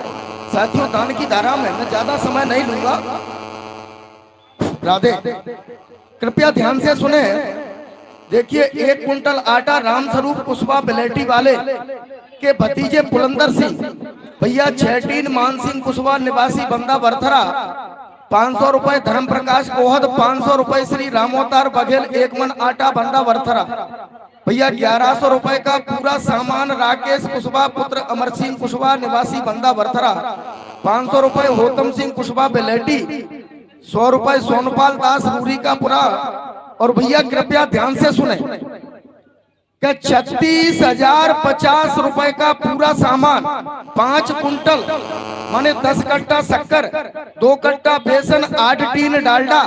साथियों दान की धारा में मैं ज्यादा समय नहीं लूंगा। राधे, कृपया ध्यान से सुने। देखिए 1 कुंटल आटा राम स्वरूप कुशवाहा बिलेटी वाले के भतीजे पुलंदर सिंह भैया, 6 टीन मान सिंह कुशवाहा निवासी बंदा बरथरा 500 रुपए, धर्म प्रकाश कोहद 500 रुपए, श्री रामोतार बघेल 1 मन आटा बंदा बरथरा भैया, 1100 रुपए का पूरा सामान राकेश कुशवाहा पुत्र अमर सिंह कुशवाहा निवासी बंदा बरथरा 500 रुपए, होतम सिंह कुशवाहा बिलेटी 100 रुपए, सोनपाल दास रूरी का पुरा। और भैया कृपया ध्यान से सुने कि 36,050 रुपए का पूरा सामान, 5 कुंटल माने 10 कट्टा शक्कर, 2 कट्टा बेसन, 8 टीन डालडा,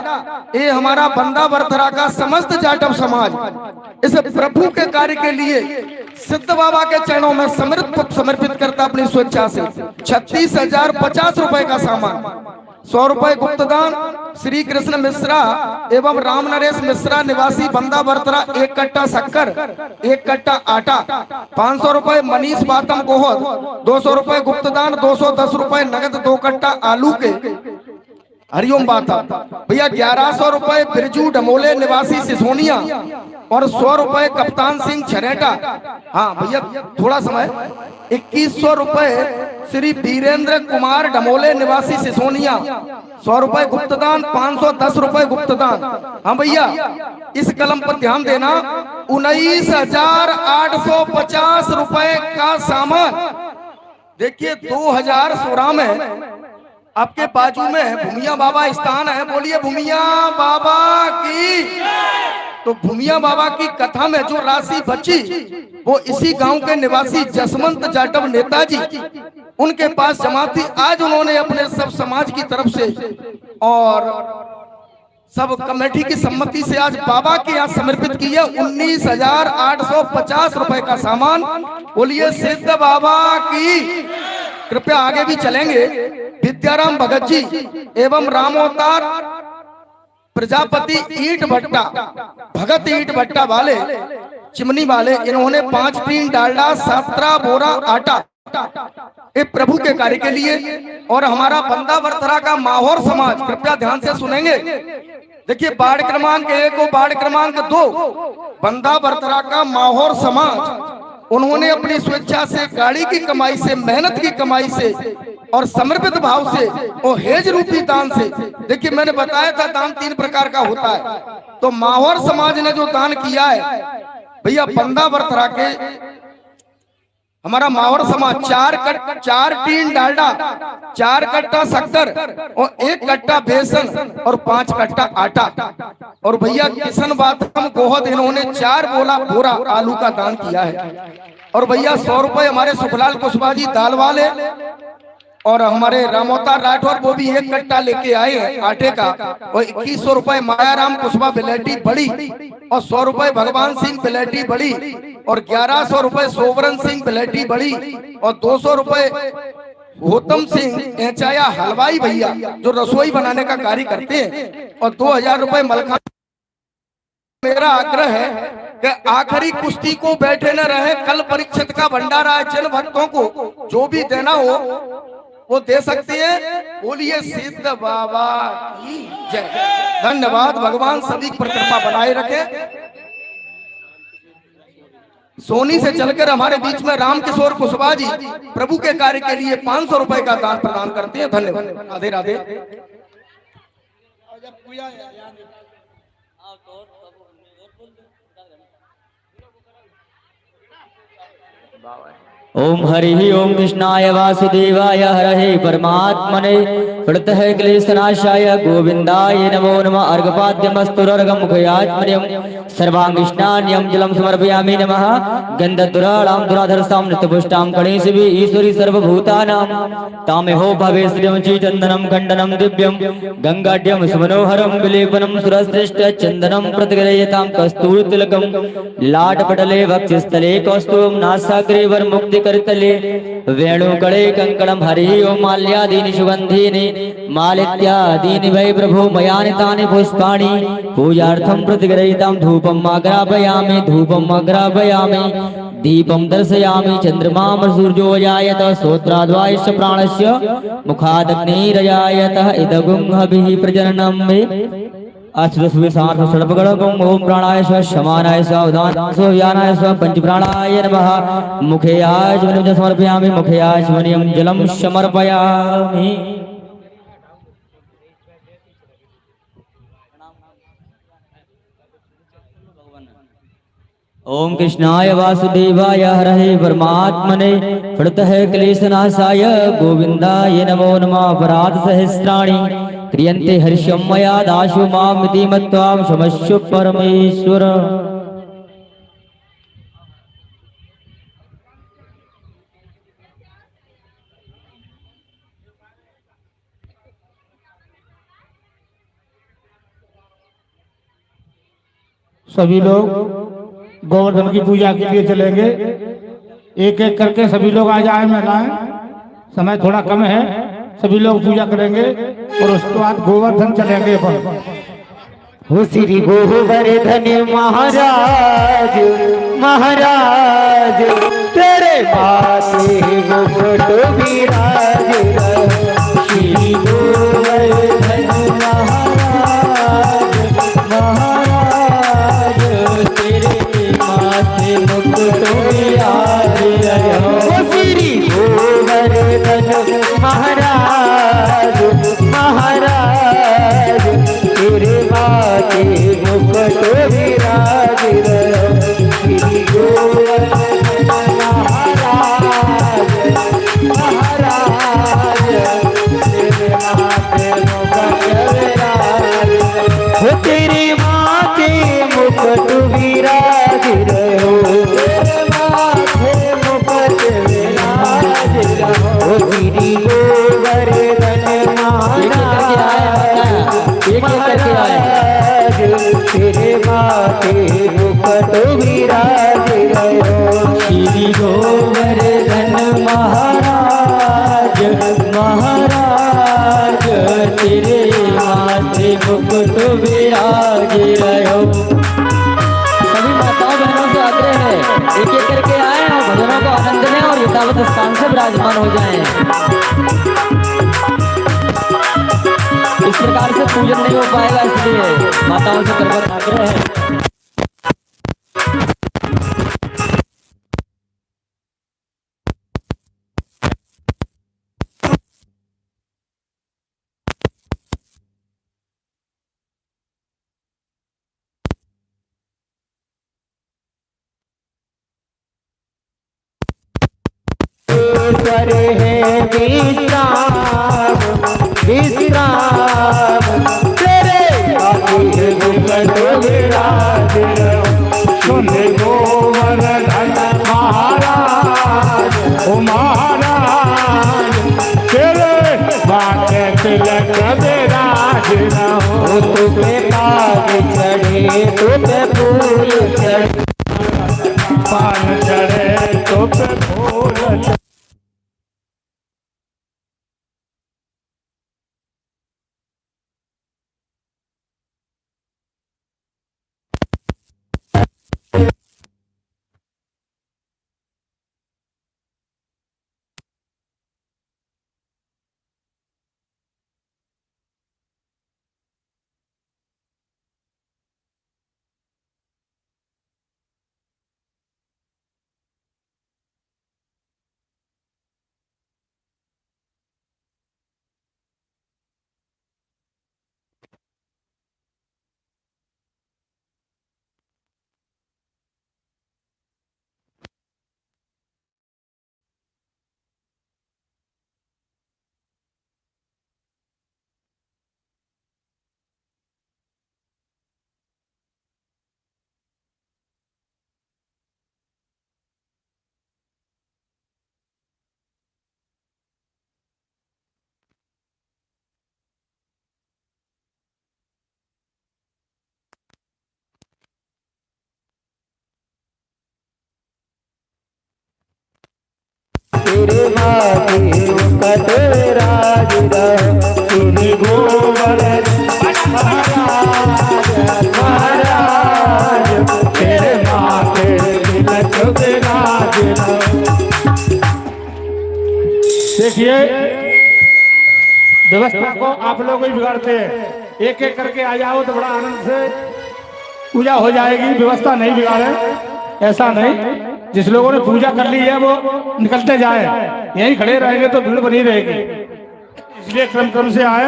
ये हमारा बंदा बरथरा का समस्त जाटव समाज इस प्रभु के कार्य के लिए सिद्ध बाबा के चरणों में समर्पित करता अपनी स्वेच्छा से 36,050 रुपए का सामान, 100 रुपए गुप्तदान श्री कृष्ण मिश्रा एवं राम नरेश मिश्रा निवासी बंदा बरतरा 1 कट्टा शक्कर, 1 कट्टा आटा, 500 रुपए मनीष बातम गोहद, 200 रुपए गुप्तदान, 210 रुपए नगद, 2 कट्टा आलू के हरिओम बाता भैया, 1100 रुपए बिरजू डमोले निवासी सिसोनिया और 100 रुपए कप्तान सिंह छरेटा। हाँ भैया थोड़ा समय, 2100 रुपए श्री वीरेंद्र कुमार डमोले निवासी सिसोनिया, 100 रुपए गुप्तदान, 510 रुपए गुप्तदान। हाँ भैया इस कलम पर ध्यान देना, 19,850 रुपए का सामान। देखिए 2016 में आपके बाजू में भूमिया बाबा स्थान है, बोलिए भूमिया बाबा की। तो भूमिया बाबा की कथा में जो राशि बची वो इसी गांव के निवासी जसवंत जाटव नेताजी उनके पास जमा थी। आज उन्होंने अपने सब समाज की तरफ से और सब कमेटी की सम्मति से आज बाबा के यहाँ समर्पित की है 19,850 रुपए का सामान। बोलिए सिद्ध बाबा की। कृपया आगे भी चलेंगे। विद्याराम भगत जी एवं रामोतार प्रजापति ईट भट्टा, भगत ईट भट्टा वाले चिमनी वाले, इन्होंने 5 टीन डालडा, 17 बोरा आटा ये प्रभु के कार्य के लिए। और हमारा बंदा बरथरा का माहौर समाज, कृपया ध्यान से सुनेंगे। देखिए वार्ड क्रमांक 1 और वार्ड क्रमांक 2 बंदा बरथरा का माहौर समाज, उन्होंने अपनी स्वेच्छा से, गाड़ी की कमाई से, मेहनत की कमाई से और समर्पित भाव से और हेज रूपी दान से। देखिए मैंने बताया था दान 3 प्रकार का होता है। तो माहौर समाज ने जो दान किया है भैया, बंदा बरथरा के हमारा माहौर समाज 4 टीन डालडा, 4 कट्टा शक्कर और 1 कट्टा बेसन और 5 कट्टा आटा। और भैया किशन बाथम गोहद, इन्होंने 4 बोरा आलू का दान किया है। और भैया 100 रुपए हमारे सुखलाल कुशवाहा जी दाल वाले और हमारे रामोतार राठौर वो भी 1 कट्टा लेके आए हैं आटे का। और 2100 रुपए मायाराम कुशवाहा बिलेटी बड़ी और 100 रुपए भगवान सिंह बिलेटी बड़ी और 1100 रुपए सोवरन सिंह बिलेटी बड़ी और 200 रुपए होतम सिंह एचाया हलवाई भैया जो रसोई बनाने का कार्य करते हैं और 2000 रुपए मलखा। मेरा आग्रह है कि आखिरी कुश्ती को बैठे न रहे, कल परीक्षित का भंडारा है। जिन भक्तों को जो भी देना हो वो दे सकते हैं। बोलिए सिद्ध बाबा की जय। धन्यवाद। भगवान सभी पर कृपा बनाए रखे। सोनी से चलकर हमारे बीच में राम किशोर कुशवाहा जी प्रभु के कार्य के लिए 500 रुपए का दान प्रदान करते हैं। धन्यवाद। राधे राधे। बाबा ओम हरि ओम कृष्णाय वासुदेवाय हरहे परमात्मने प्रणतः क्लेशनाशाय गोविंदाय नमो नमः अर्घपाद्यमस्तुरर्घमुखयात्मन्यं सर्वांगिष्णान्यं जलं समर्पयामि नमः गन्धद्राणां दुराधरसां नित्यपुष्टां गणेशभि ईश्वरी सर्वभूतानां तामेहो भवेश्रियं चन्दनं खण्डनं दिव्यं गंगाढ्यं सुमनोहरं विलेपनं सुरश्रेष्ठ चन्दनं प्रतिगृह्यतां कस्तूरतिलकं लाटपटले वक्षस्थले कौस्तुभं नासाग्रे वरमुक्तिकरतले वेणुकळे कङ्कणं हरिः ओं माल्यादीनि सुगन्धीनि मालित्यादीनि वै प्रभो मयानि तानि पुष्पाणि पूजार्थं प्रतिगृहीतां धूपम् आग्रापयामि दीपं दर्शयामि चन्द्रमां सूर्यो जायत श्रोत्राद्वायस्य प्राणस्य मुखादग्निरजायतः इदगुं हविः प्रजननं मे अश्वस्विसार्थसर्पगणकम् ओम प्राणाय स्व शमानाय स्व उदानाय स्व व्यानाय स्व पंचप्राणाय नमः मुखे आचमनीयं समर्पयामि मुखे आचमनीयं जलं समर्पयामि। ओम कृष्णाय वासुदेवाय हरहे परमात्मने प्रणतः क्लेशनाशाय गोविंदाय नमो नमः अपराध सहस्राणि क्रियन्ते हर्षं मया दाशु मामिति मत्वा क्षमस्व परमेश्वर। सभी लोग गोवर्धन की पूजा के लिए चलेंगे। एक एक करके सभी लोग आ जाए महिलाएं, समय थोड़ा कम है, सभी लोग पूजा करेंगे और उसके बाद गोवर्धन चलेंगे अपन। हो श्री गोवर्धन महाराज महाराज तेरे माथे मुकुट विराज श्री गोवर्धन महाराज महाराज तेरे माथे मुकुट विराज हो श्री गोवर्धन महाराज महाराज तेरे माथे मुकुट विराज श्री गोवर्धन महाराज महाराज तेरे माथे मुकुट विराज हो तेरे माथे मुकुट विराज तेरे माथे मुकुट विराज हो श्री गोवर्धन महाराज तेरे माथे मुकुट विराज श्री गोवर्धन महाराज महाराज तेरे माथे मुकुट विराज सभी माताओं बहनों से आग्रह है एक एक करके आए और भजनों को आनंद लें और यथावत स्थान से विराजमान हो जाएं। इस प्रकार से पूजन नहीं हो पाएगा, इसलिए माताओं से करबत आग्रह है। ईश्वर है विश्राम विश्राम तेरे माथे मुकुट विराज सुन गोवर्धन महाराज ओ महाराज तेरे माथे तिलक विराज हो तुझे पाग चढ़े तुझे फूल चढ़े पान चढ़े तो फूल मेरे माथे मुकट राज रहो श्री गोवर्धन महाराज तेरे माथे तिलक विराज रहो। देखिए व्यवस्था को आप लोग ही बिगाड़ते हैं। एक एक करके आ जाओ तो बड़ा आनंद से पूजा हो जाएगी। व्यवस्था नहीं बिगाड़े, ऐसा नहीं। जिस लोगों ने पूजा कर ली है वो निकलते जाए, यहीं खड़े रहेंगे तो भीड़ बनी रहेगी। इसलिए क्रम क्रम से आए।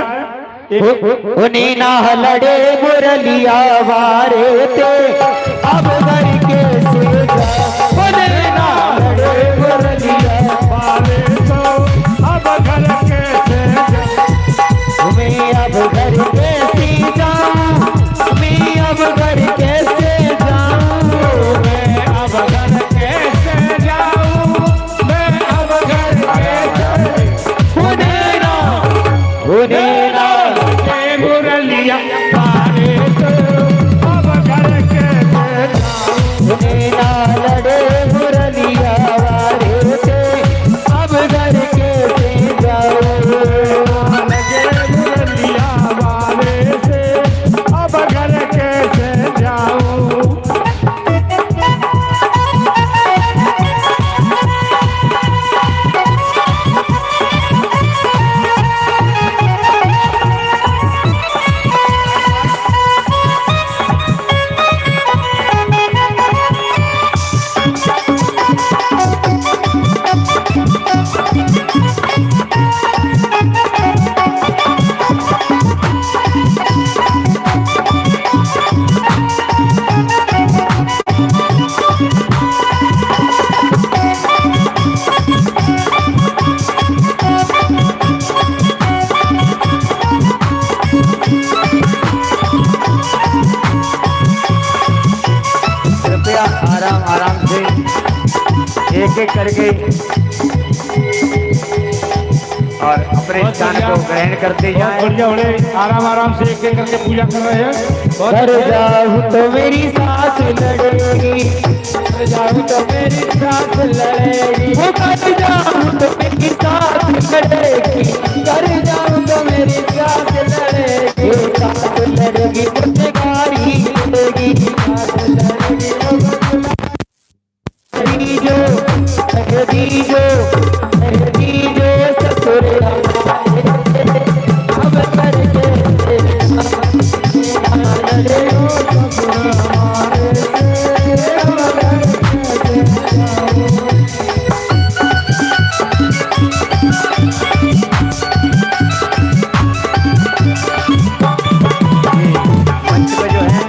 उन्हें ना लड़े मुरलिया वारे थे अब घर के से जा उन्हें ना लड़े मुरलिया वाले तो अब घर के से मैं अब घर कैसे जाऊं मैं अब घर कैसे जाऊं मैं अब घर कैसे जाऊं मैं अब घर कैसे उन्हें ना मुरलिया वाले तो अब घर कैसे जाऊं उन्हें ना लड़े मुरलिया वारे थे अब घर कैसे जाऊं मुरलिया वाले से अब घर कैसे जाऊं। कृपया आराम आराम से एक एक करके और अपने स्थान को ग्रहण करते जाएं। बढ़िया बड़े आराम आराम से एक एक करके पूजा कर रहे हैं। घर जाऊं तो मेरी सास लड़ेगी घर जाऊं तो मेरी सास लड़ेगी वो घर जाऊं तो मेरी सास लड़ेगी घर जाऊं तो मेरी सास लड़ेगी सास लड़ेगी मुझे गाड़ी मिलेगी सास लड़ेगी जो ससुर अब करके मंच पे जो है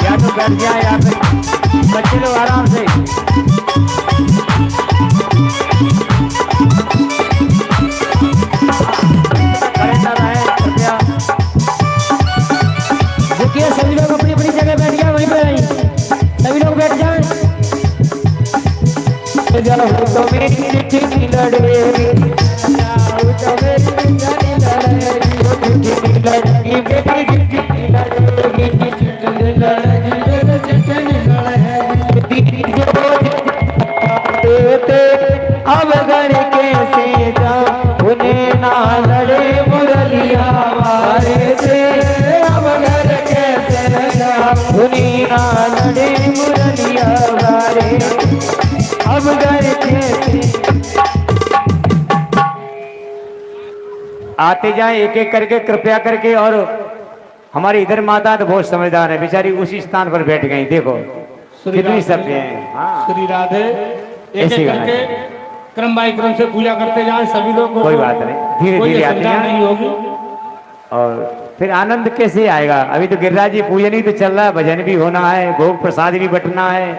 या तो बैठ जाए या फिर बच्चे लोग आराम से। कृपया देखिए सभी लोग अपनी अपनी जगह बैठ जाए वहीं पे रहिए सभी लोग बैठ जाए जाओ तो मेरी चिट्ठी लड़ेगी जाओ तो मेरी चिट्ठी लड़ेगी चिट्ठी लड़ेगी बेटी चिट्ठी लड़ेगी चिट्ठी लड़ेगी चिट्ठी लड़ेगी अब घर कैसे जाऊं उन्हें ना लड़े मुरलिया वारे से अब घर कैसे जाऊं उन्हें ना लड़े मुरलिया वारे अब घर कैसे आते जाए एक एक करके कृपया करके। और हमारी इधर माता तो बहुत समझदार है, बेचारी उसी स्थान पर बैठ गई। देखो कितनी सभ्य है। हाँ श्री राधे। एक ऐसी एक गाना करके क्रम बाई क्रम से पूजा करते जाए सभी लोग को। कोई बात नहीं, धीरे कोई धीरे आते असुविधा जाएं। नहीं होगी। और फिर आनंद कैसे आएगा? अभी तो गिरिराज जी पूजन ही तो चल रहा है, भजन भी होना है, भोग प्रसाद भी बटना है,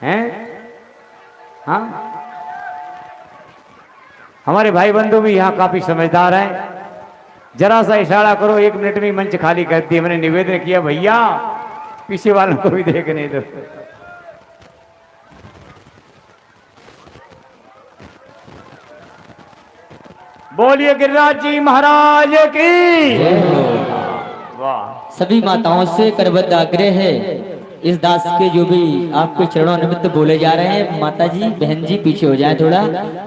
हैं? हाँ हमारे भाई बंधु भी यहाँ काफी समझदार हैं। जरा सा इशारा करो, 1 मिनट में मंच खाली कर दिया। मैंने निवेदन किया भैया पीछे वालों को भी देखने दो। बोलिए गिरिराज जी महाराज की। वाह। सभी माताओं से करबद्ध आग्रह है इस दास के जो भी आपके चरणों निमित्त बोले जा रहे हैं, माता जी बहन जी पीछे हो जाएं थोड़ा,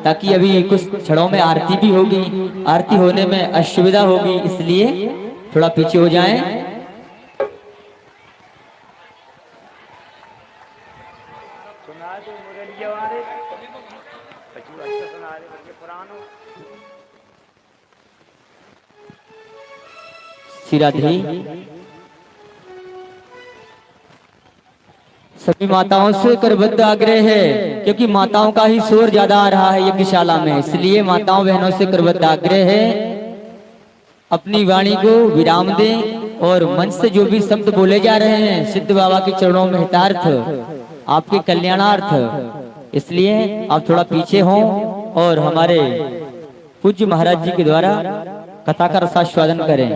ताकि अभी कुछ क्षणों में आरती भी होगी, आरती होने में असुविधा होगी, इसलिए थोड़ा पीछे हो जाएं। श्री राधे। सभी माताओं से करबद्ध आग्रह है, क्योंकि माताओं का ही शोर ज्यादा आ रहा है यज्ञशाला में, इसलिए माताओं बहनों से करबद्ध आग्रह है अपनी वाणी को विराम दें और मंच से जो भी शब्द बोले जा रहे हैं सिद्ध बाबा के चरणों में हितार्थ, आपके कल्याणार्थ, इसलिए आप थोड़ा पीछे हों और हमारे पूज्य महाराज जी के द्वारा कथा का रसास्वादन करें,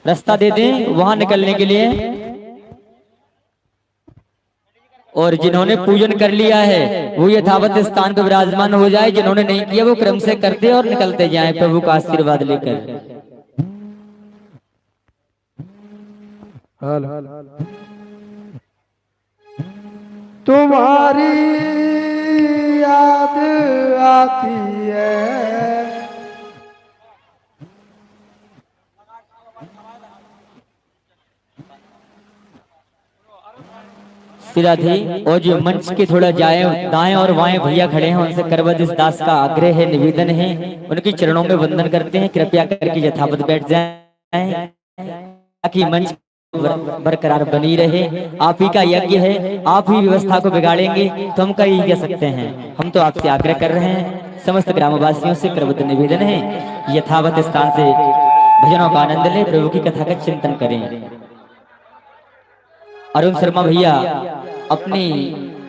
रास्ता दे दें वहां निकलने के लिए। और जिन्होंने पूजन कर लिया है वो यथावत स्थान पर विराजमान हो जाए, जिन्होंने नहीं किया वो क्रम से करते और निकलते जाएं प्रभु का आशीर्वाद लेकर। तुम्हारी याद आती है, राधे। और जो मंच के थोड़ा दाएं और बाएं भैया खड़े हैं उनसे करबद्ध इस दास का आग्रह है, निवेदन है, उनके चरणों में वंदन करते हैं, कृपया करके यथावत बैठ जाएं ताकि मंच बरकरार बनी रहे। आप ही का यज्ञ है, आप ही व्यवस्था को बिगाड़ेंगे तो हम कहीं कह सकते हैं। हम तो आपसे आग्रह कर रहे हैं, समस्त ग्रामवासियों से करबद्ध निवेदन है यथावत स्थान से भजनों का आनंद लें, प्रभु की कथा का चिंतन करें। अरुण शर्मा भैया अपनी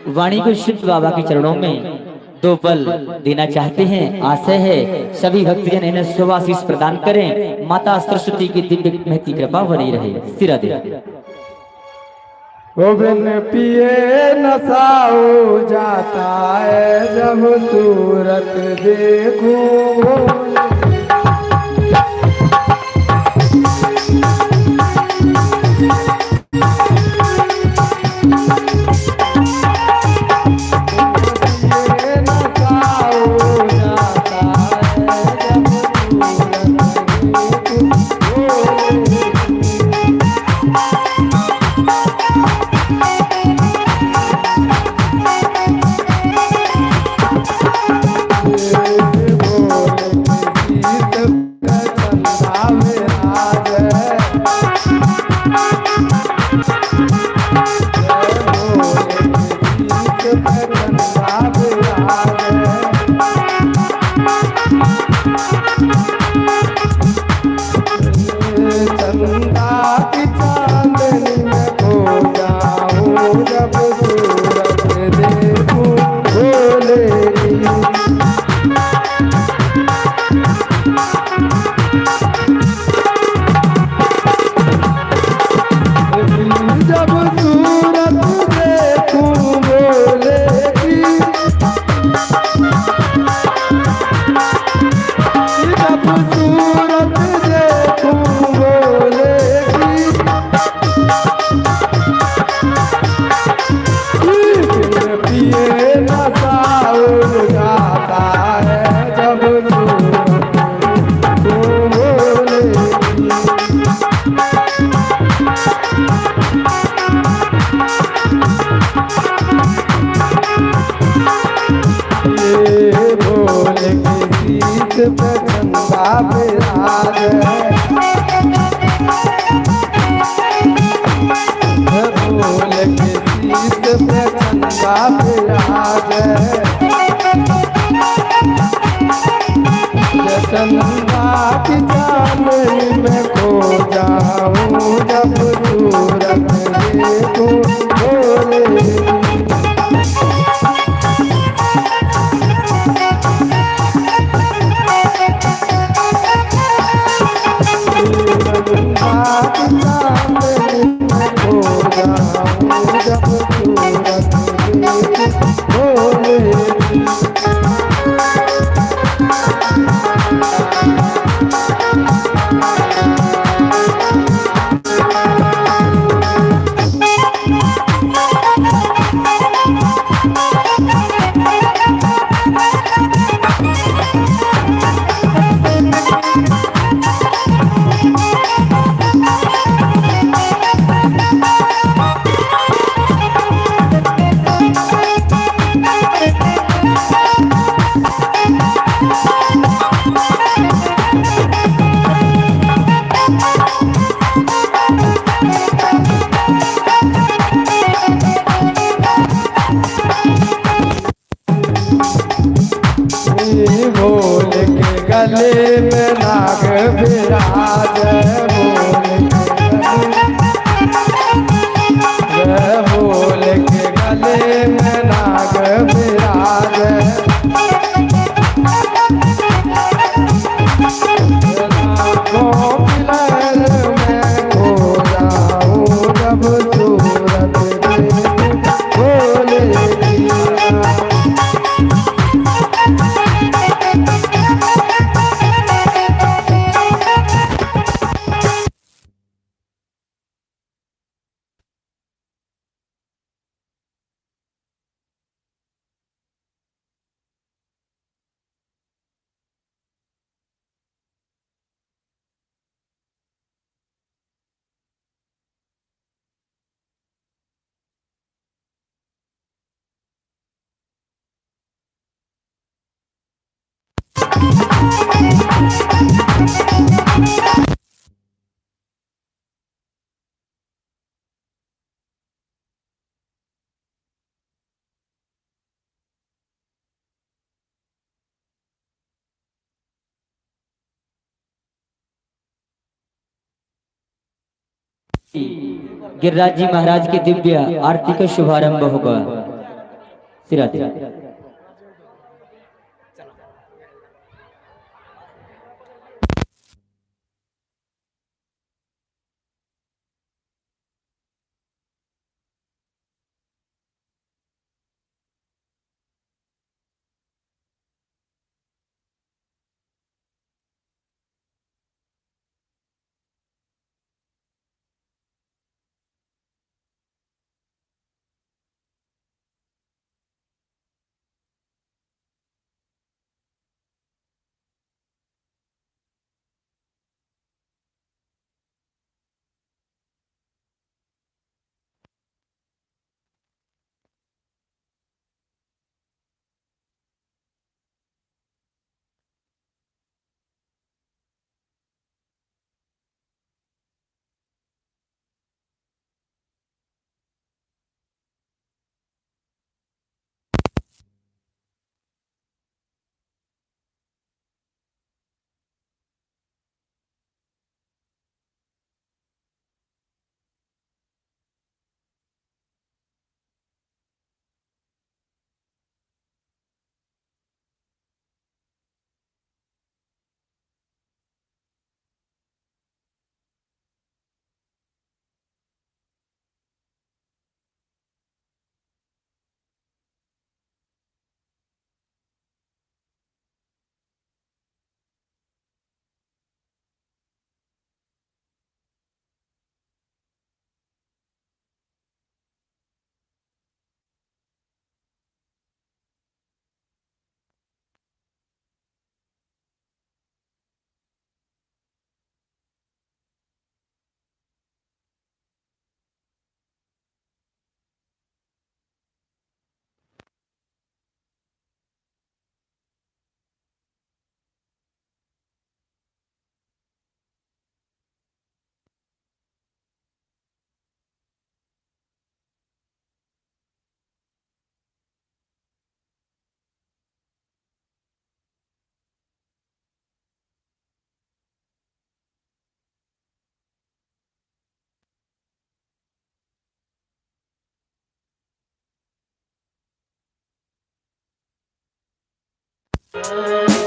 वाणी को सिद्ध बाबा के चरणों में 2 पल देना चाहते हैं, आशय है सभी भक्तजन इन्हें शुभाशीष प्रदान करें, माता सरस्वती की दिव्य महती कृपा बनी रहे। सिरा दे। वो बिन पिए नशा हो जाता है जब सूरत देखूं, में नाग विराज बोल के गले में नाग विराज में खो जाऊं जब सूरत बोले गिरिराज जी महाराज की दिव्य आरती का शुभारंभ होगा। सिराज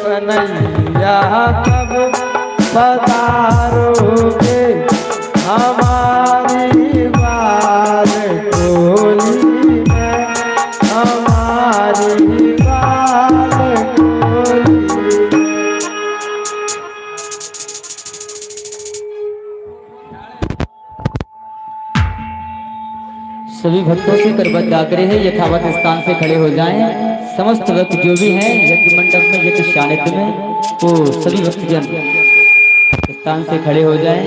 कन्हैया कब पधारोगे हमारी बाल टोली में, हमारी बाल टोली में। सभी भक्तों से करबद्ध आग्रह है यथावत स्थान से खड़े हो जाएं। समस्त भक्त जो भी हैं यज्ञ मंडप में यज्ञ सानिध्य में वो सभी भक्तजन स्थान से खड़े हो जाएं।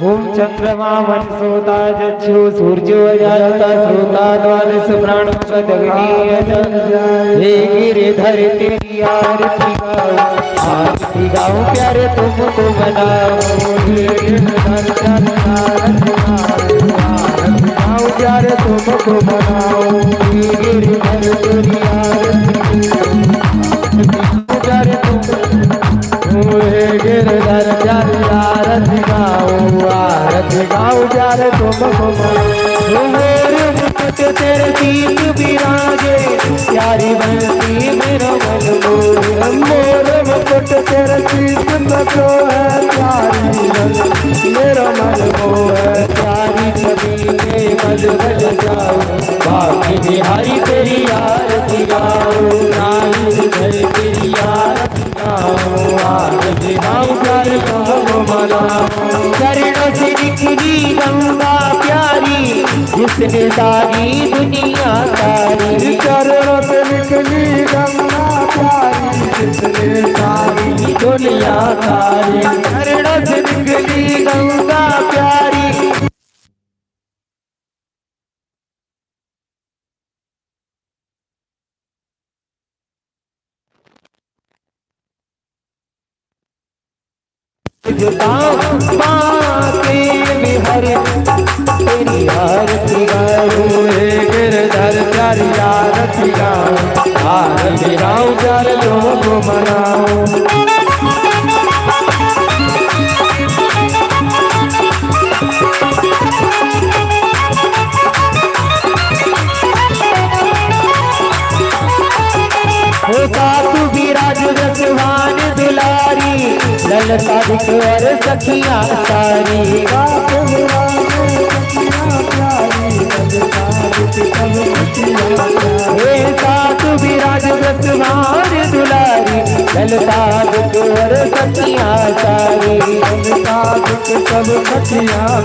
ओम चंद्रमा वंशोता जक्षु सूर्यो जाता श्रोता द्वार सुप्राण हे गिरिधर तेरी आरती गाओ प्यारे तुमको बनाओ प्यारे तुमको बनाओ गिरिधर तेरी आरती प्यारे तुम गिरधर प्यारी आरती गाओ प्यारे तुमको मेरे मुकुट तेरे सीत विराजे प्यारी बंसी मेरा मन मोर मोर मुकुट तेरे सीत में तो है प्यारी बंसी मेरा मन मोर प्यारी छवि में मज बज जाओ बाकी बिहारी तेरी आरती गाओ नाई घर तेरी आरती गाओ आरती गाओ प्यारे तुमको मनाओ चरणों से निकली गंगा प्यारी जिसने सारी दुनिया तारी चरणों से निकली गंगा प्यारी जिसने सारी दुनिया तारी चरणों से निकली गंगा प्यारी बाके बिहार तेरी आरती गाओ गिरधर प्यारी आरती गाओ आरती गाओ प्यारे तुमको मनाओ सातु विराज रसवान दुलारी ललता और सखिया सारी सातु विराज रसवान दुलारी ललता और सखिया सारी ललता सब सखिया